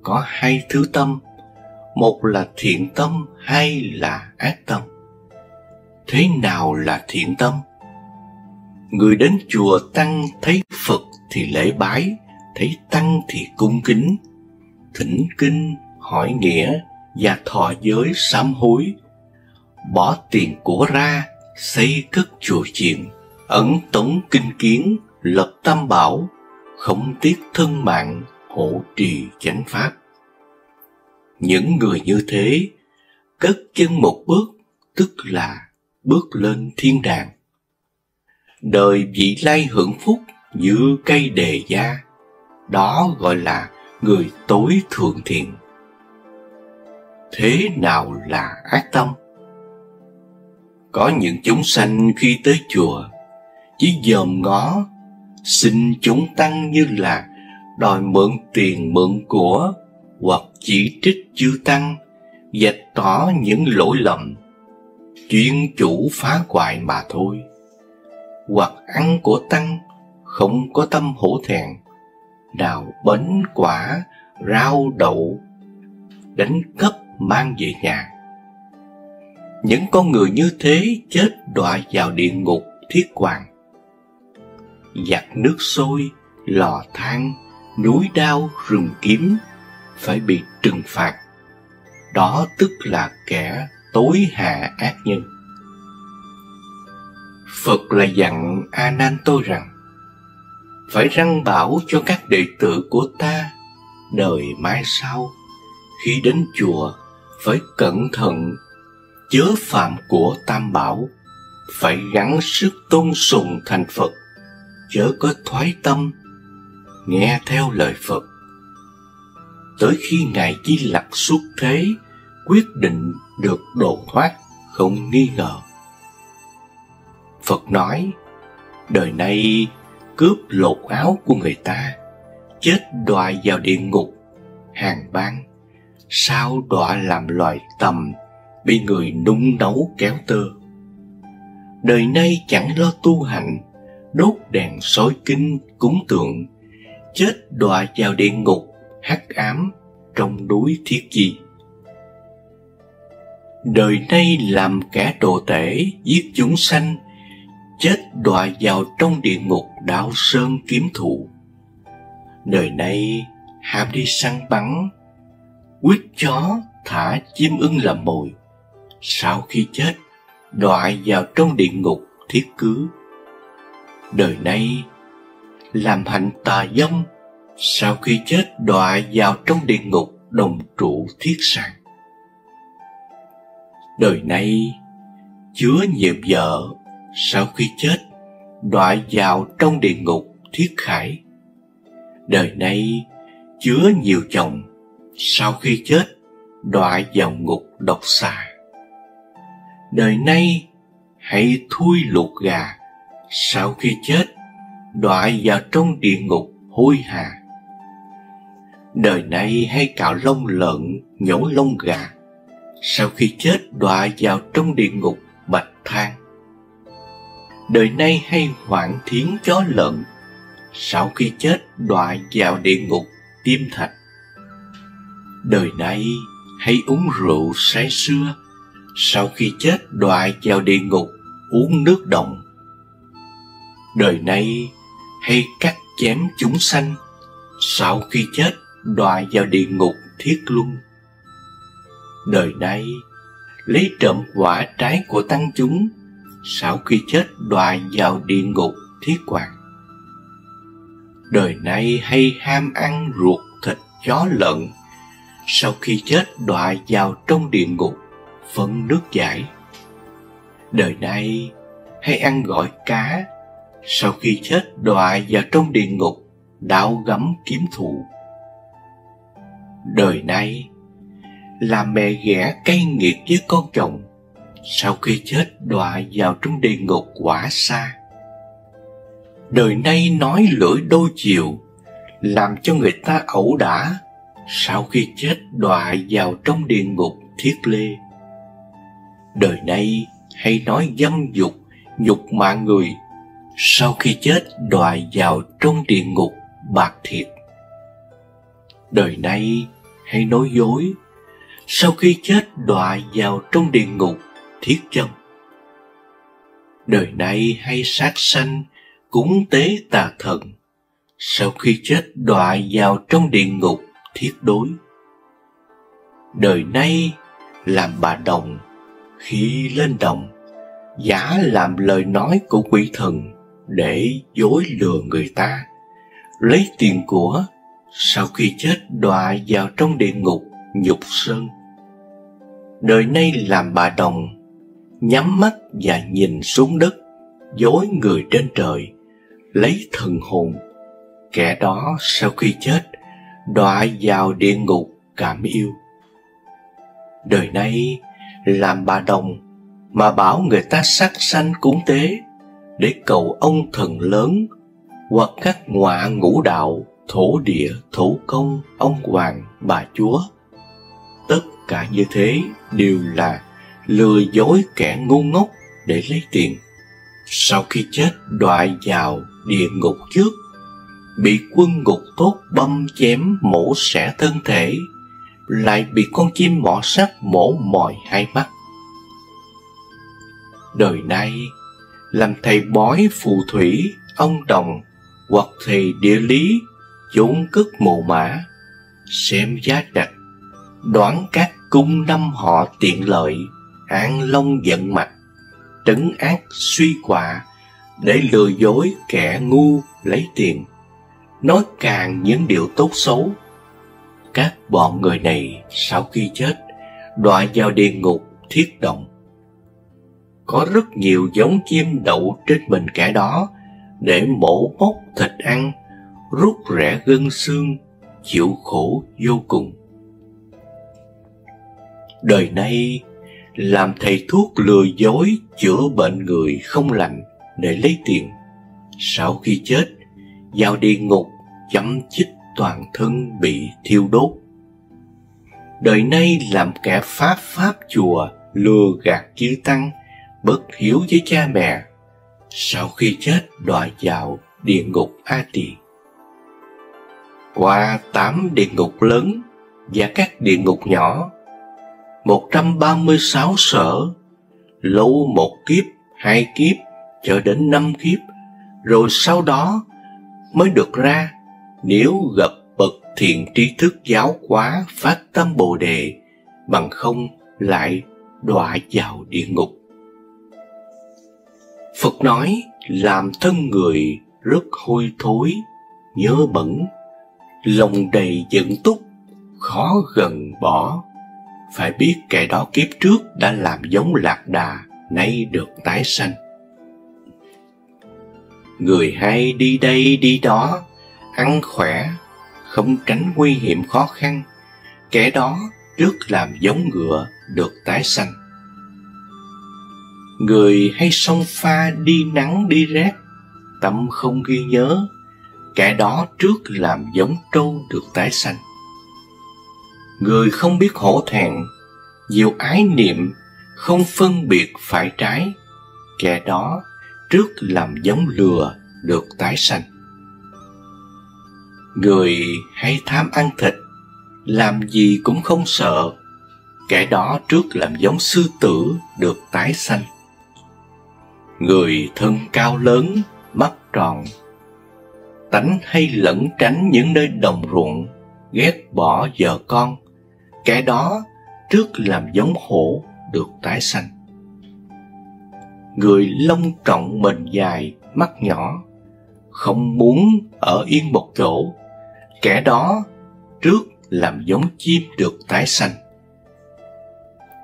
có 2 thứ tâm, một là thiện tâm, 2 là ác tâm. Thế nào là thiện tâm? Người đến chùa tăng thấy Phật thì lễ bái, thấy tăng thì cung kính, thỉnh kinh, hỏi nghĩa và thọ giới sám hối, bỏ tiền của ra xây cất chùa chiền, ẩn tống kinh kiến, lập tam bảo, không tiếc thân mạng, hộ trì chánh pháp. Những người như thế cất chân một bước, tức là bước lên thiên đàng. Đời vị lai hưởng phúc như cây đề gia, đó gọi là người tối thượng thiện. Thế nào là ác tâm? Có những chúng sanh khi tới chùa chỉ dòm ngó, xin chúng tăng như là đòi mượn tiền mượn của, hoặc chỉ trích chư tăng, vạch tỏ những lỗi lầm, chuyên chủ phá hoại mà thôi. Hoặc ăn của tăng không có tâm hổ thẹn, đào bánh quả, rau đậu, đánh cắp mang về nhà. Những con người như thế chết đọa vào địa ngục thiết hoàng. Giặt nước sôi, lò than, núi đao, rừng kiếm phải bị trừng phạt. Đó tức là kẻ tối hạ ác nhân. Phật lại dặn A Nan tôi rằng: phải răn bảo cho các đệ tử của ta đời mai sau, khi đến chùa phải cẩn thận, chớ phạm của tam bảo, phải gắng sức tôn sùng thành Phật, chớ có thoái tâm, nghe theo lời Phật. Tới khi Ngài Di Lặc xuất thế, quyết định được độ thoát không nghi ngờ. Phật nói: đời nay cướp lột áo của người ta, chết đọa vào địa ngục hàng ban, sau đọa làm loài tầm, bị người nung nấu kéo tơ. Đời nay chẳng lo tu hành, đốt đèn soi kinh cúng tượng, chết đọa vào địa ngục hắc ám trong núi Thiết Chi. Đời nay làm kẻ đồ tể giết chúng sanh, chết đọa vào trong địa ngục Đạo Sơn Kiếm Thụ. Đời nay ham đi săn bắn, quýt chó thả chim ưng làm mồi, sau khi chết đọa vào trong địa ngục Thiết Cứ. Đời nay làm hạnh tà dâm, sau khi chết đọa vào trong địa ngục Đồng Trụ Thiết Sàng. Đời nay chứa nhiều vợ, sau khi chết đọa vào trong địa ngục Thiết Khải. Đời nay chứa nhiều chồng, sau khi chết đọa vào ngục Độc Xà. Đời nay hãy thui luộc gà, sau khi chết đọa vào trong địa ngục Hôi Hà. Đời nay hay cạo lông lợn, nhổ lông gà, sau khi chết đọa vào trong địa ngục Bạch Thang. Đời nay hay hoạn thiến chó lợn, sau khi chết đọa vào địa ngục Tiêm Thạch. Đời nay hay uống rượu say sưa, sau khi chết đọa vào địa ngục Uống Nước Động. Đời nay hay cắt chém chúng sanh, sau khi chết đọa vào địa ngục Thiết Luân. Đời nay lấy trộm quả trái của tăng chúng, sau khi chết đọa vào địa ngục Thiết Hoàng. Đời nay hay ham ăn ruột thịt chó lợn, sau khi chết đọa vào trong địa ngục Phân Nước Giải. Đời nay hay ăn gỏi cá, sau khi chết đọa vào trong địa ngục Đạo Gấm Kiếm Thụ. Đời nay làm mẹ ghẻ cay nghiệt với con chồng, sau khi chết đọa vào trong địa ngục Quả Sa. Đời nay nói lưỡi đôi chiều, làm cho người ta ẩu đả, sau khi chết đọa vào trong địa ngục Thiết Lê. Đời nay hay nói dâm dục, nhục mạ người, sau khi chết đọa vào trong địa ngục Bạc Thiệt. Đời nay hay nói dối, sau khi chết đọa vào trong địa ngục Thiết Chân. Đời nay hay sát sanh, cúng tế tà thần, sau khi chết đọa vào trong địa ngục Thiết Đối. Đời nay làm bà đồng, khi lên đồng giả làm lời nói của quỷ thần để dối lừa người ta, lấy tiền của, sau khi chết đọa vào trong địa ngục Nhục Sơn. Đời nay làm bà đồng, nhắm mắt và nhìn xuống đất, dối người trên trời, lấy thần hồn, kẻ đó sau khi chết đọa vào địa ngục Cảm Yêu. Đời nay làm bà đồng mà bảo người ta sát sanh cúng tế để cầu ông thần lớn hoặc các ngọa ngũ đạo, thổ địa, thổ công, ông hoàng, bà chúa. Tất cả như thế đều là lừa dối kẻ ngu ngốc để lấy tiền. Sau khi chết đọa vào địa ngục trước, bị quân ngục tốt băm chém mổ xẻ thân thể, lại bị con chim mọ sắt mổ mồi hai mắt. Đời nay làm thầy bói phù thủy, ông đồng hoặc thầy địa lý, chốn cất mồ mã, xem giá đặt, đoán các cung năm họ tiện lợi, an long vận mạch, trấn ác suy quạ, để lừa dối kẻ ngu lấy tiền, nói càng những điều tốt xấu. Các bọn người này sau khi chết đọa vào địa ngục Thiết Động. Có rất nhiều giống chim đậu trên mình kẻ đó để mổ móc thịt ăn, rút rẽ gân xương, chịu khổ vô cùng. Đời nay làm thầy thuốc lừa dối chữa bệnh người không lành để lấy tiền, sau khi chết vào địa ngục chấm chích toàn thân bị thiêu đốt. Đời nay làm kẻ phá pháp chùa, lừa gạt chư tăng, bất hiếu với cha mẹ, sau khi chết đọa vào địa ngục A Tỳ. Qua 8 địa ngục lớn và các địa ngục nhỏ, 136 sở, lâu 1 kiếp, 2 kiếp, cho đến 5 kiếp, rồi sau đó mới được ra. Nếu gặp bậc thiện tri thức giáo hóa phát tâm Bồ Đề, bằng không lại đọa vào địa ngục. Phật nói làm thân người rất hôi thối, nhớ bẩn, lòng đầy giận túc, khó gần bỏ. Phải biết kẻ đó kiếp trước đã làm giống lạc đà, nay được tái sanh. Người hay đi đây đi đó, ăn khỏe, không tránh nguy hiểm khó khăn. Kẻ đó trước làm giống ngựa, được tái sanh. Người hay xông pha đi nắng đi rét, tâm không ghi nhớ. Kẻ đó trước làm giống trâu, được tái sanh. Người không biết hổ thẹn, nhiều ái niệm, không phân biệt phải trái. Kẻ đó trước làm giống lừa, được tái sanh. Người hay tham ăn thịt, làm gì cũng không sợ. Kẻ đó trước làm giống sư tử, được tái sanh. Người thân cao lớn, mắt tròn, tánh hay lẩn tránh những nơi đồng ruộng, ghét bỏ vợ con. Kẻ đó trước làm giống hổ, được tái sanh. Người lông trọng mình dài, mắt nhỏ, không muốn ở yên một chỗ. Kẻ đó trước làm giống chim, được tái sanh.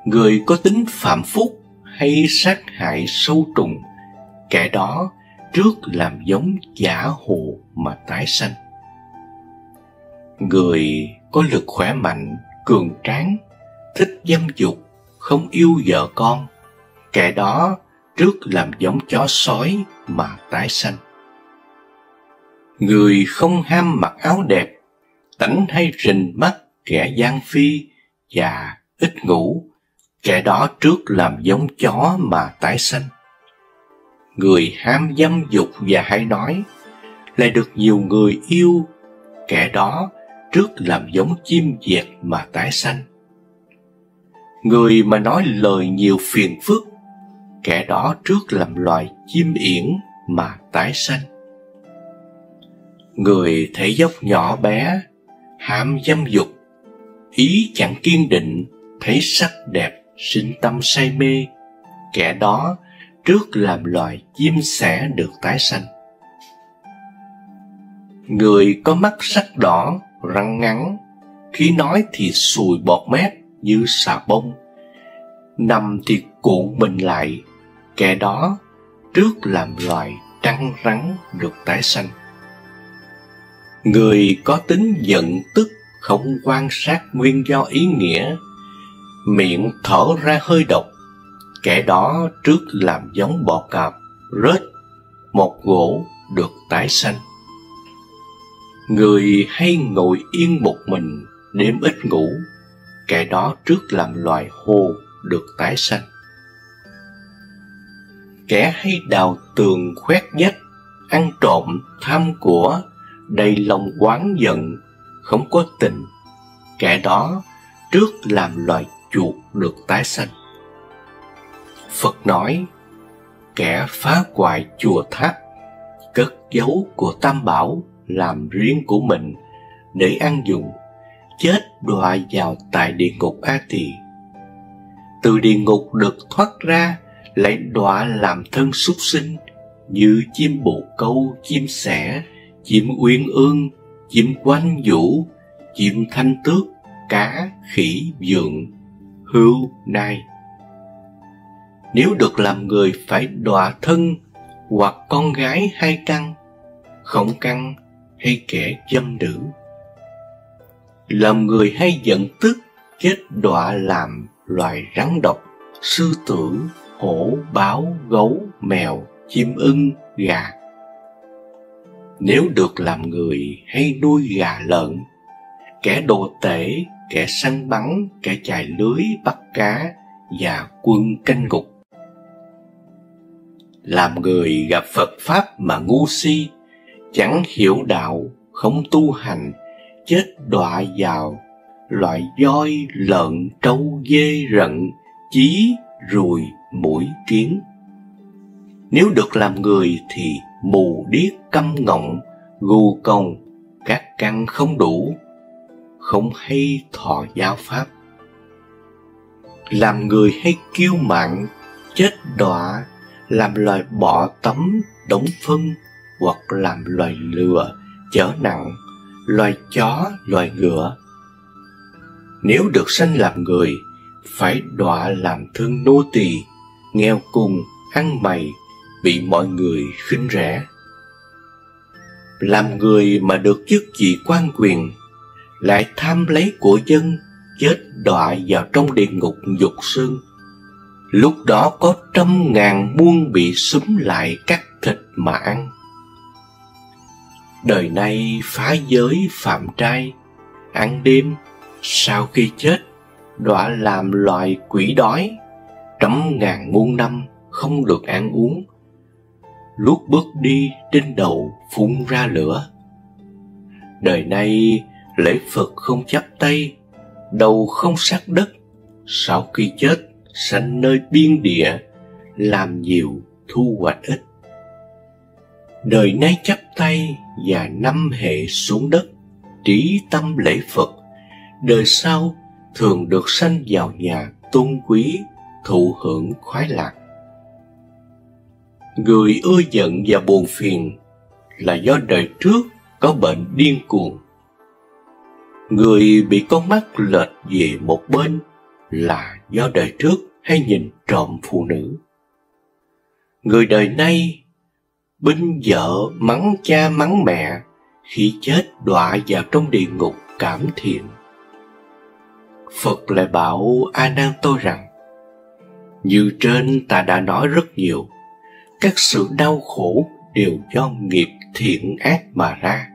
Người có tính phạm phúc hay sát hại sâu trùng. Kẻ đó trước làm giống giả hụ mà tái sanh. Người có lực khỏe mạnh, cường tráng, thích dâm dục, không yêu vợ con. Kẻ đó trước làm giống chó sói mà tái sanh. Người không ham mặc áo đẹp, tánh hay rình mắt kẻ gian phi và ít ngủ. Kẻ đó trước làm giống chó mà tái sanh. Người ham dâm dục và hay nói, lại được nhiều người yêu. Kẻ đó trước làm giống chim dẹt mà tái sanh. Người mà nói lời nhiều phiền phức, kẻ đó trước làm loài chim yển mà tái sanh. Người thể dốc nhỏ bé, ham dâm dục, ý chẳng kiên định, thấy sắc đẹp, sinh tâm say mê. Kẻ đó trước làm loài chim sẻ, được tái sanh. Người có mắt sắc đỏ, răng ngắn, khi nói thì sùi bọt mép như xà bông, nằm thì cuộn mình lại. Kẻ đó trước làm loài trăng rắn, được tái sanh. Người có tính giận tức, không quan sát nguyên do ý nghĩa, miệng thở ra hơi độc. Kẻ đó trước làm giống bọ cạp, rết, một gỗ, được tái sanh. Người hay ngồi yên một mình, đêm ít ngủ. Kẻ đó trước làm loài hồ, được tái sanh. Kẻ hay đào tường khoét vách, ăn trộm, tham của, đầy lòng oán giận, không có tình. Kẻ đó trước làm loài chuột, được tái sanh. Phật nói, kẻ phá hoại chùa tháp, cất giấu của Tam Bảo làm riêng của mình để ăn dùng, chết đọa vào tại địa ngục A Tỳ. Từ địa ngục được thoát ra, lại đọa làm thân súc sinh như chim bồ câu, chim sẻ, chim uyên ương, chim quanh vũ, chim thanh tước, cá, khỉ, vượn, hươu, nai. Nếu được làm người phải đọa thân hoặc con gái hai căn, không căn hay kẻ dâm nữ. Làm người hay giận tức, chết đọa làm loài rắn độc, sư tử, hổ, báo, gấu, mèo, chim ưng, gà. Nếu được làm người hay nuôi gà lợn, kẻ đồ tể, kẻ săn bắn, kẻ chài lưới bắt cá và quân canh ngục. Làm người gặp Phật Pháp mà ngu si, chẳng hiểu đạo, không tu hành, chết đọa vào loại voi, lợn, trâu, dê, rận, chí, ruồi, muỗi, kiến. Nếu được làm người thì mù điếc câm ngọng, gù còng, các căn không đủ, không hay thọ giáo pháp. Làm người hay kiêu mạn, chết đọa, làm loài bọ tấm, đóng phân, hoặc làm loài lừa, chở nặng, loài chó, loài ngựa. Nếu được sanh làm người, phải đọa làm thân nô tỳ, nghèo cùng, ăn mày, bị mọi người khinh rẻ. Làm người mà được chức vị quan quyền, lại tham lấy của dân, chết đọa vào trong địa ngục dục xương. Lúc đó có trăm ngàn muôn bị xúm lại cắt thịt mà ăn. Đời nay phá giới phạm trai, ăn đêm, sau khi chết đọa làm loài quỷ đói, trăm ngàn muôn năm không được ăn uống. Lúc bước đi trên đầu phun ra lửa. Đời nay lễ Phật không chắp tay, đầu không sát đất, sau khi chết sanh nơi biên địa, làm nhiều thu hoạch ít. Đời nay chắp tay và năm hệ xuống đất, trí tâm lễ Phật, đời sau thường được sanh vào nhà tôn quý, thụ hưởng khoái lạc. Người ưa giận và buồn phiền là do đời trước có bệnh điên cuồng. Người bị con mắt lệch về một bên là do đời trước hay nhìn trộm phụ nữ. Người đời nay binh vợ mắng cha mắng mẹ, khi chết đọa vào trong địa ngục cảm thiện. Phật lại bảo A Nan tôi rằng: như trên ta đã nói rất nhiều, các sự đau khổ đều do nghiệp thiện ác mà ra.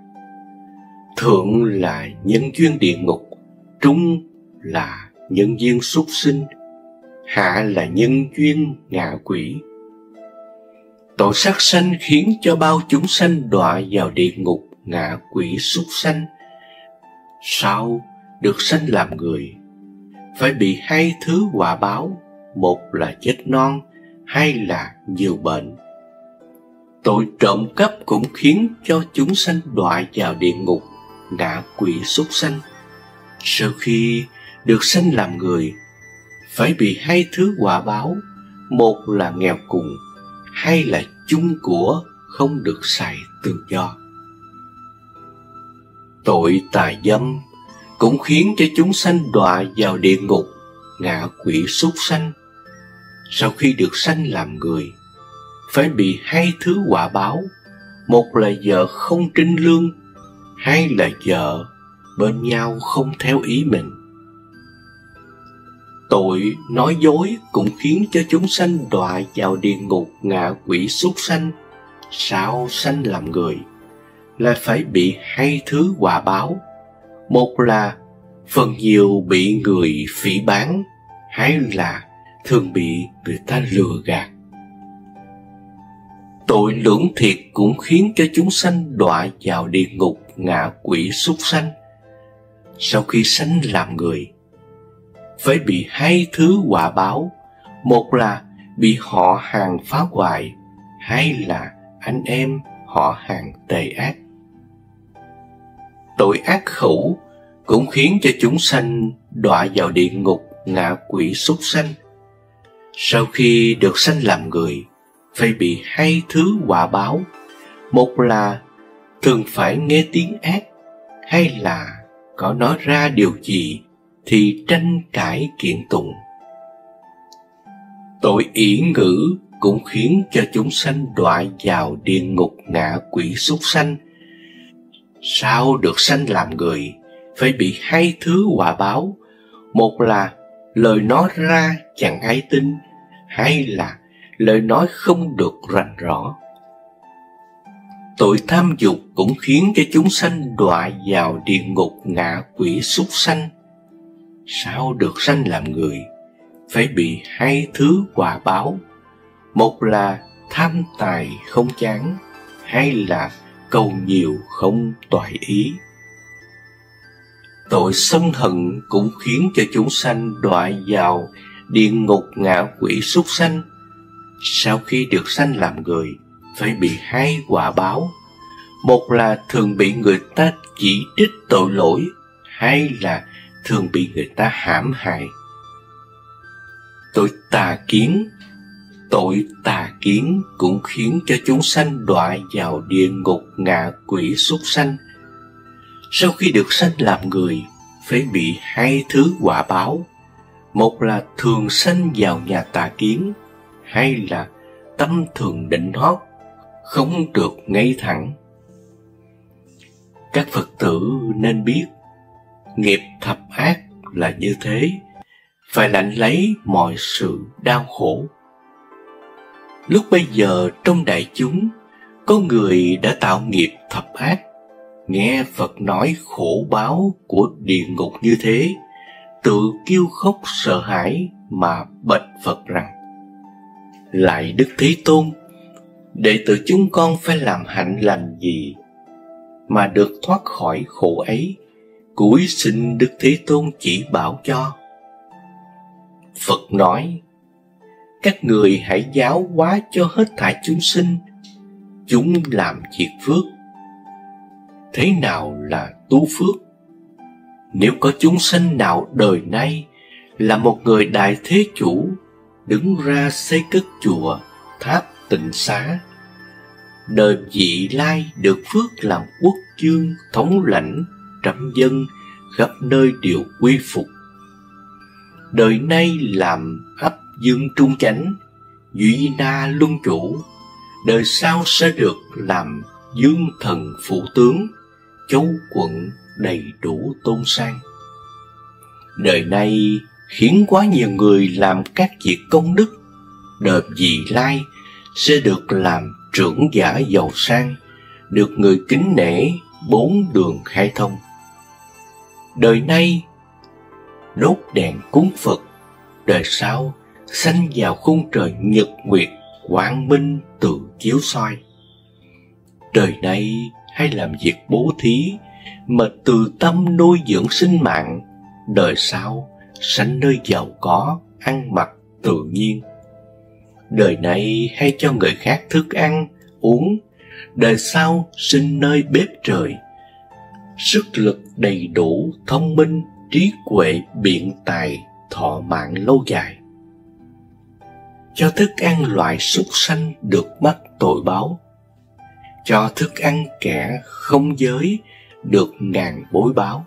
Thượng là nhân duyên địa ngục, trung là nhân duyên súc sinh, hạ là nhân duyên ngạ quỷ. Tội sát sanh khiến cho bao chúng sanh đọa vào địa ngục ngạ quỷ súc sanh. Sau được sanh làm người, phải bị hai thứ quả báo, một là chết non, hai là nhiều bệnh. Tội trộm cắp cũng khiến cho chúng sanh đọa vào địa ngục ngạ quỷ súc sanh. Sau khi được sanh làm người, phải bị hai thứ quả báo, một là nghèo cùng, hai là chung của không được xài tự do. Tội tà dâm cũng khiến cho chúng sanh đọa vào địa ngục ngạ quỷ súc sanh. Sau khi được sanh làm người, phải bị hai thứ quả báo, một là vợ không trinh lương, hai là vợ bên nhau không theo ý mình. Tội nói dối cũng khiến cho chúng sanh đọa vào địa ngục ngạ quỷ súc sanh. Sau sanh làm người, lại phải bị hai thứ quả báo, một là phần nhiều bị người phỉ báng, hai là thường bị người ta lừa gạt. Tội lưỡng thiệt cũng khiến cho chúng sanh đọa vào địa ngục ngạ quỷ súc sanh. Sau khi sanh làm người, phải bị hai thứ quả báo, một là bị họ hàng phá hoại, hai là anh em họ hàng tề ác. Tội ác khẩu cũng khiến cho chúng sanh đọa vào địa ngục ngạ quỷ súc sanh. Sau khi được sanh làm người, phải bị hai thứ quả báo, một là thường phải nghe tiếng ác, hay là có nói ra điều gì thì tranh cãi kiện tụng. Tội ỷ ngữ cũng khiến cho chúng sanh đọa vào địa ngục ngạ quỷ súc sanh. Sau được sanh làm người, phải bị hai thứ quả báo, một là lời nói ra chẳng ai tin, hai là lời nói không được rành rõ. Tội tham dục cũng khiến cho chúng sanh đọa vào địa ngục ngạ quỷ súc sanh. Sao được sanh làm người, phải bị hai thứ quả báo. Một là tham tài không chán, hai là cầu nhiều không toại ý. Tội sân hận cũng khiến cho chúng sanh đọa vào địa ngục ngạ quỷ súc sanh. Sau khi được sanh làm người, phải bị hai quả báo. Một là thường bị người ta chỉ trích tội lỗi, hai là thường bị người ta hãm hại. Tội tà kiến cũng khiến cho chúng sanh đọa vào địa ngục ngạ quỷ súc sanh. Sau khi được sanh làm người, phải bị hai thứ quả báo. Một là thường sanh vào nhà tà kiến, hai là tâm thường định hót, không được ngay thẳng. Các Phật tử nên biết, nghiệp thập ác là như thế, phải lãnh lấy mọi sự đau khổ. Lúc bây giờ trong đại chúng, có người đã tạo nghiệp thập ác, nghe Phật nói khổ báo của địa ngục như thế, tự kêu khóc sợ hãi mà bạch Phật rằng: Lại Đức Thế Tôn, đệ tử chúng con phải làm hạnh lành gì mà được thoát khỏi khổ ấy? Cúi xin Đức Thế Tôn chỉ bảo cho. Phật nói: Các người hãy giáo hóa cho hết thảy chúng sinh, chúng làm việc phước. Thế nào là tu phước? Nếu có chúng sanh nào đời nay là một người đại thế chủ, đứng ra xây cất chùa, tháp tịnh xá, đời vị lai được phước làm quốc vương thống lãnh, trăm dân khắp nơi đều quy phục. Đời nay làm ấp dương trung chánh, duy na luân chủ, đời sau sẽ được làm dương thần phụ tướng, châu quận đầy đủ tôn sang. Đời nay khiến quá nhiều người làm các việc công đức, đời vị lai sẽ được làm trưởng giả giàu sang, được người kính nể, bốn đường khai thông. Đời nay đốt đèn cúng Phật, đời sau sanh vào khung trời nhật nguyệt, quang minh tự chiếu soi. Đời nay hay làm việc bố thí mà từ tâm nuôi dưỡng sinh mạng, đời sau sanh nơi giàu có, ăn mặc tự nhiên. Đời này hay cho người khác thức ăn, uống, đời sau sinh nơi bếp trời. Sức lực đầy đủ, thông minh, trí huệ, biện tài, thọ mạng lâu dài. Cho thức ăn loại súc sanh được mắc tội báo. Cho thức ăn kẻ không giới được ngàn bối báo.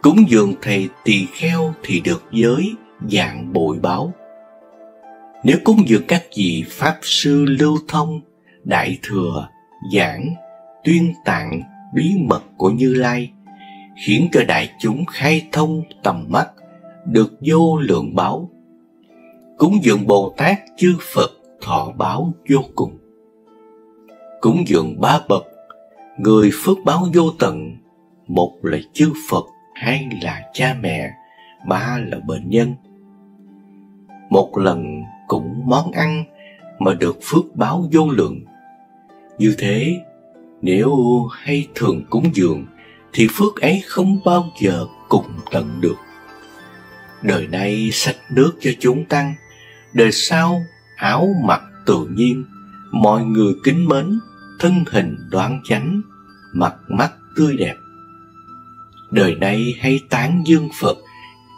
Cúng dường thầy tỳ kheo thì được giới vạn bội báo. Nếu cúng dường các vị Pháp Sư lưu thông, đại thừa, giảng, tuyên tạng bí mật của Như Lai, khiến cho đại chúng khai thông tầm mắt, được vô lượng báo. Cúng dường Bồ Tát chư Phật thọ báo vô cùng. Cúng dường ba bậc, người phước báo vô tận, một là chư Phật, hai là cha mẹ, ba là bệnh nhân. Một lần cũng món ăn mà được phước báo vô lượng. Như thế, nếu hay thường cúng dường thì phước ấy không bao giờ cùng tận được. Đời nay xách nước cho chúng tăng, đời sau áo mặc tự nhiên, mọi người kính mến, thân hình đoan chánh, mặt mắt tươi đẹp. Đời nay hay tán dương Phật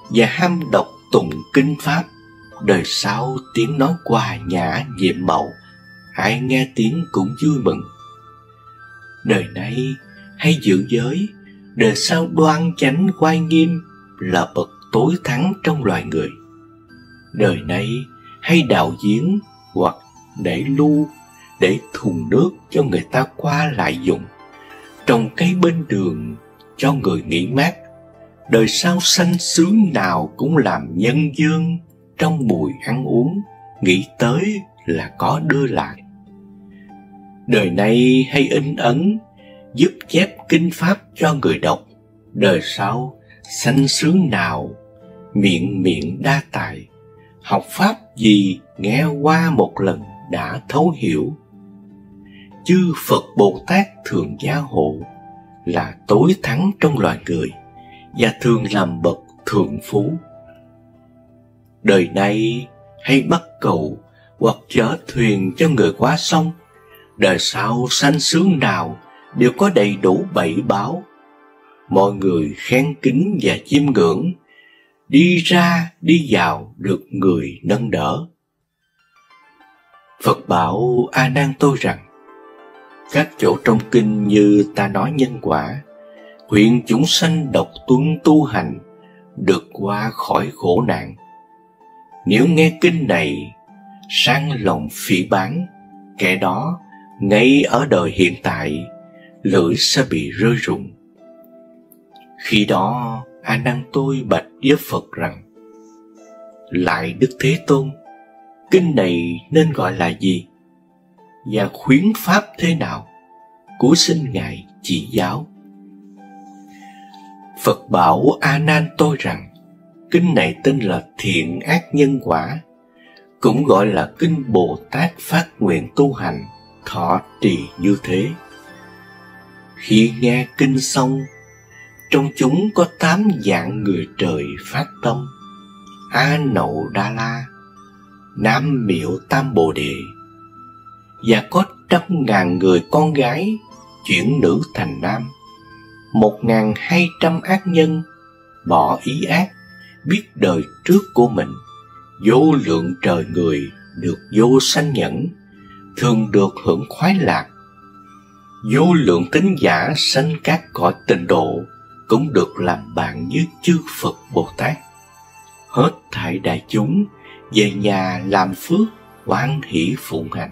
và ham đọc tụng kinh pháp, đời sau tiếng nói hòa nhã nhiệm màu, ai nghe tiếng cũng vui mừng. Đời nay hay giữ giới, đời sau đoan chánh oai nghiêm, là bậc tối thắng trong loài người. Đời nay hay đào giếng hoặc để lu, để thùng nước cho người ta qua lại dùng, trồng cây bên đường cho người nghỉ mát. Đời sau sanh xứ nào cũng làm nhân dương, trong mùi ăn uống, nghĩ tới là có đưa lại. Đời nay hay in ấn, giúp chép kinh pháp cho người đọc. Đời sau sanh sướng nào, miệng miệng đa tài. Học pháp gì nghe qua một lần đã thấu hiểu. Chư Phật Bồ Tát thường gia hộ, là tối thắng trong loài người, và thường làm bậc thượng phú. Đời nay hay bắt cầu hoặc chở thuyền cho người qua sông. Đời sau sanh sướng nào đều có đầy đủ bảy báo. Mọi người khen kính và chiêm ngưỡng, đi ra đi vào được người nâng đỡ. Phật bảo A Nan tôi rằng, các chỗ trong kinh như ta nói nhân quả, khuyên chúng sanh độc tuân tu hành, được qua khỏi khổ nạn. Nếu nghe kinh này, sang lòng phỉ báng, kẻ đó ngay ở đời hiện tại, lưỡi sẽ bị rơi rụng. Khi đó, A Nan tôi bạch với Phật rằng, lại Đức Thế Tôn, kinh này nên gọi là gì? Và khuyến pháp thế nào? Cúi xin Ngài chỉ giáo. Phật bảo A Nan tôi rằng, kinh này tên là Thiện Ác Nhân Quả, cũng gọi là kinh Bồ Tát phát nguyện tu hành, thọ trì như thế. Khi nghe kinh xong, trong chúng có 8 dạng người trời phát tâm: A Nậu Đa La, Nam Miệu Tam Bồ Đề, và có 100.000 người con gái chuyển nữ thành nam, 1.200 ác nhân bỏ ý ác, biết đời trước của mình, vô lượng trời người được vô sanh nhẫn, thường được hưởng khoái lạc. Vô lượng tín giả sanh các cõi tịnh độ cũng được làm bạn với chư Phật Bồ Tát. Hết thảy đại chúng về nhà làm phước hoan hỷ phụng hành.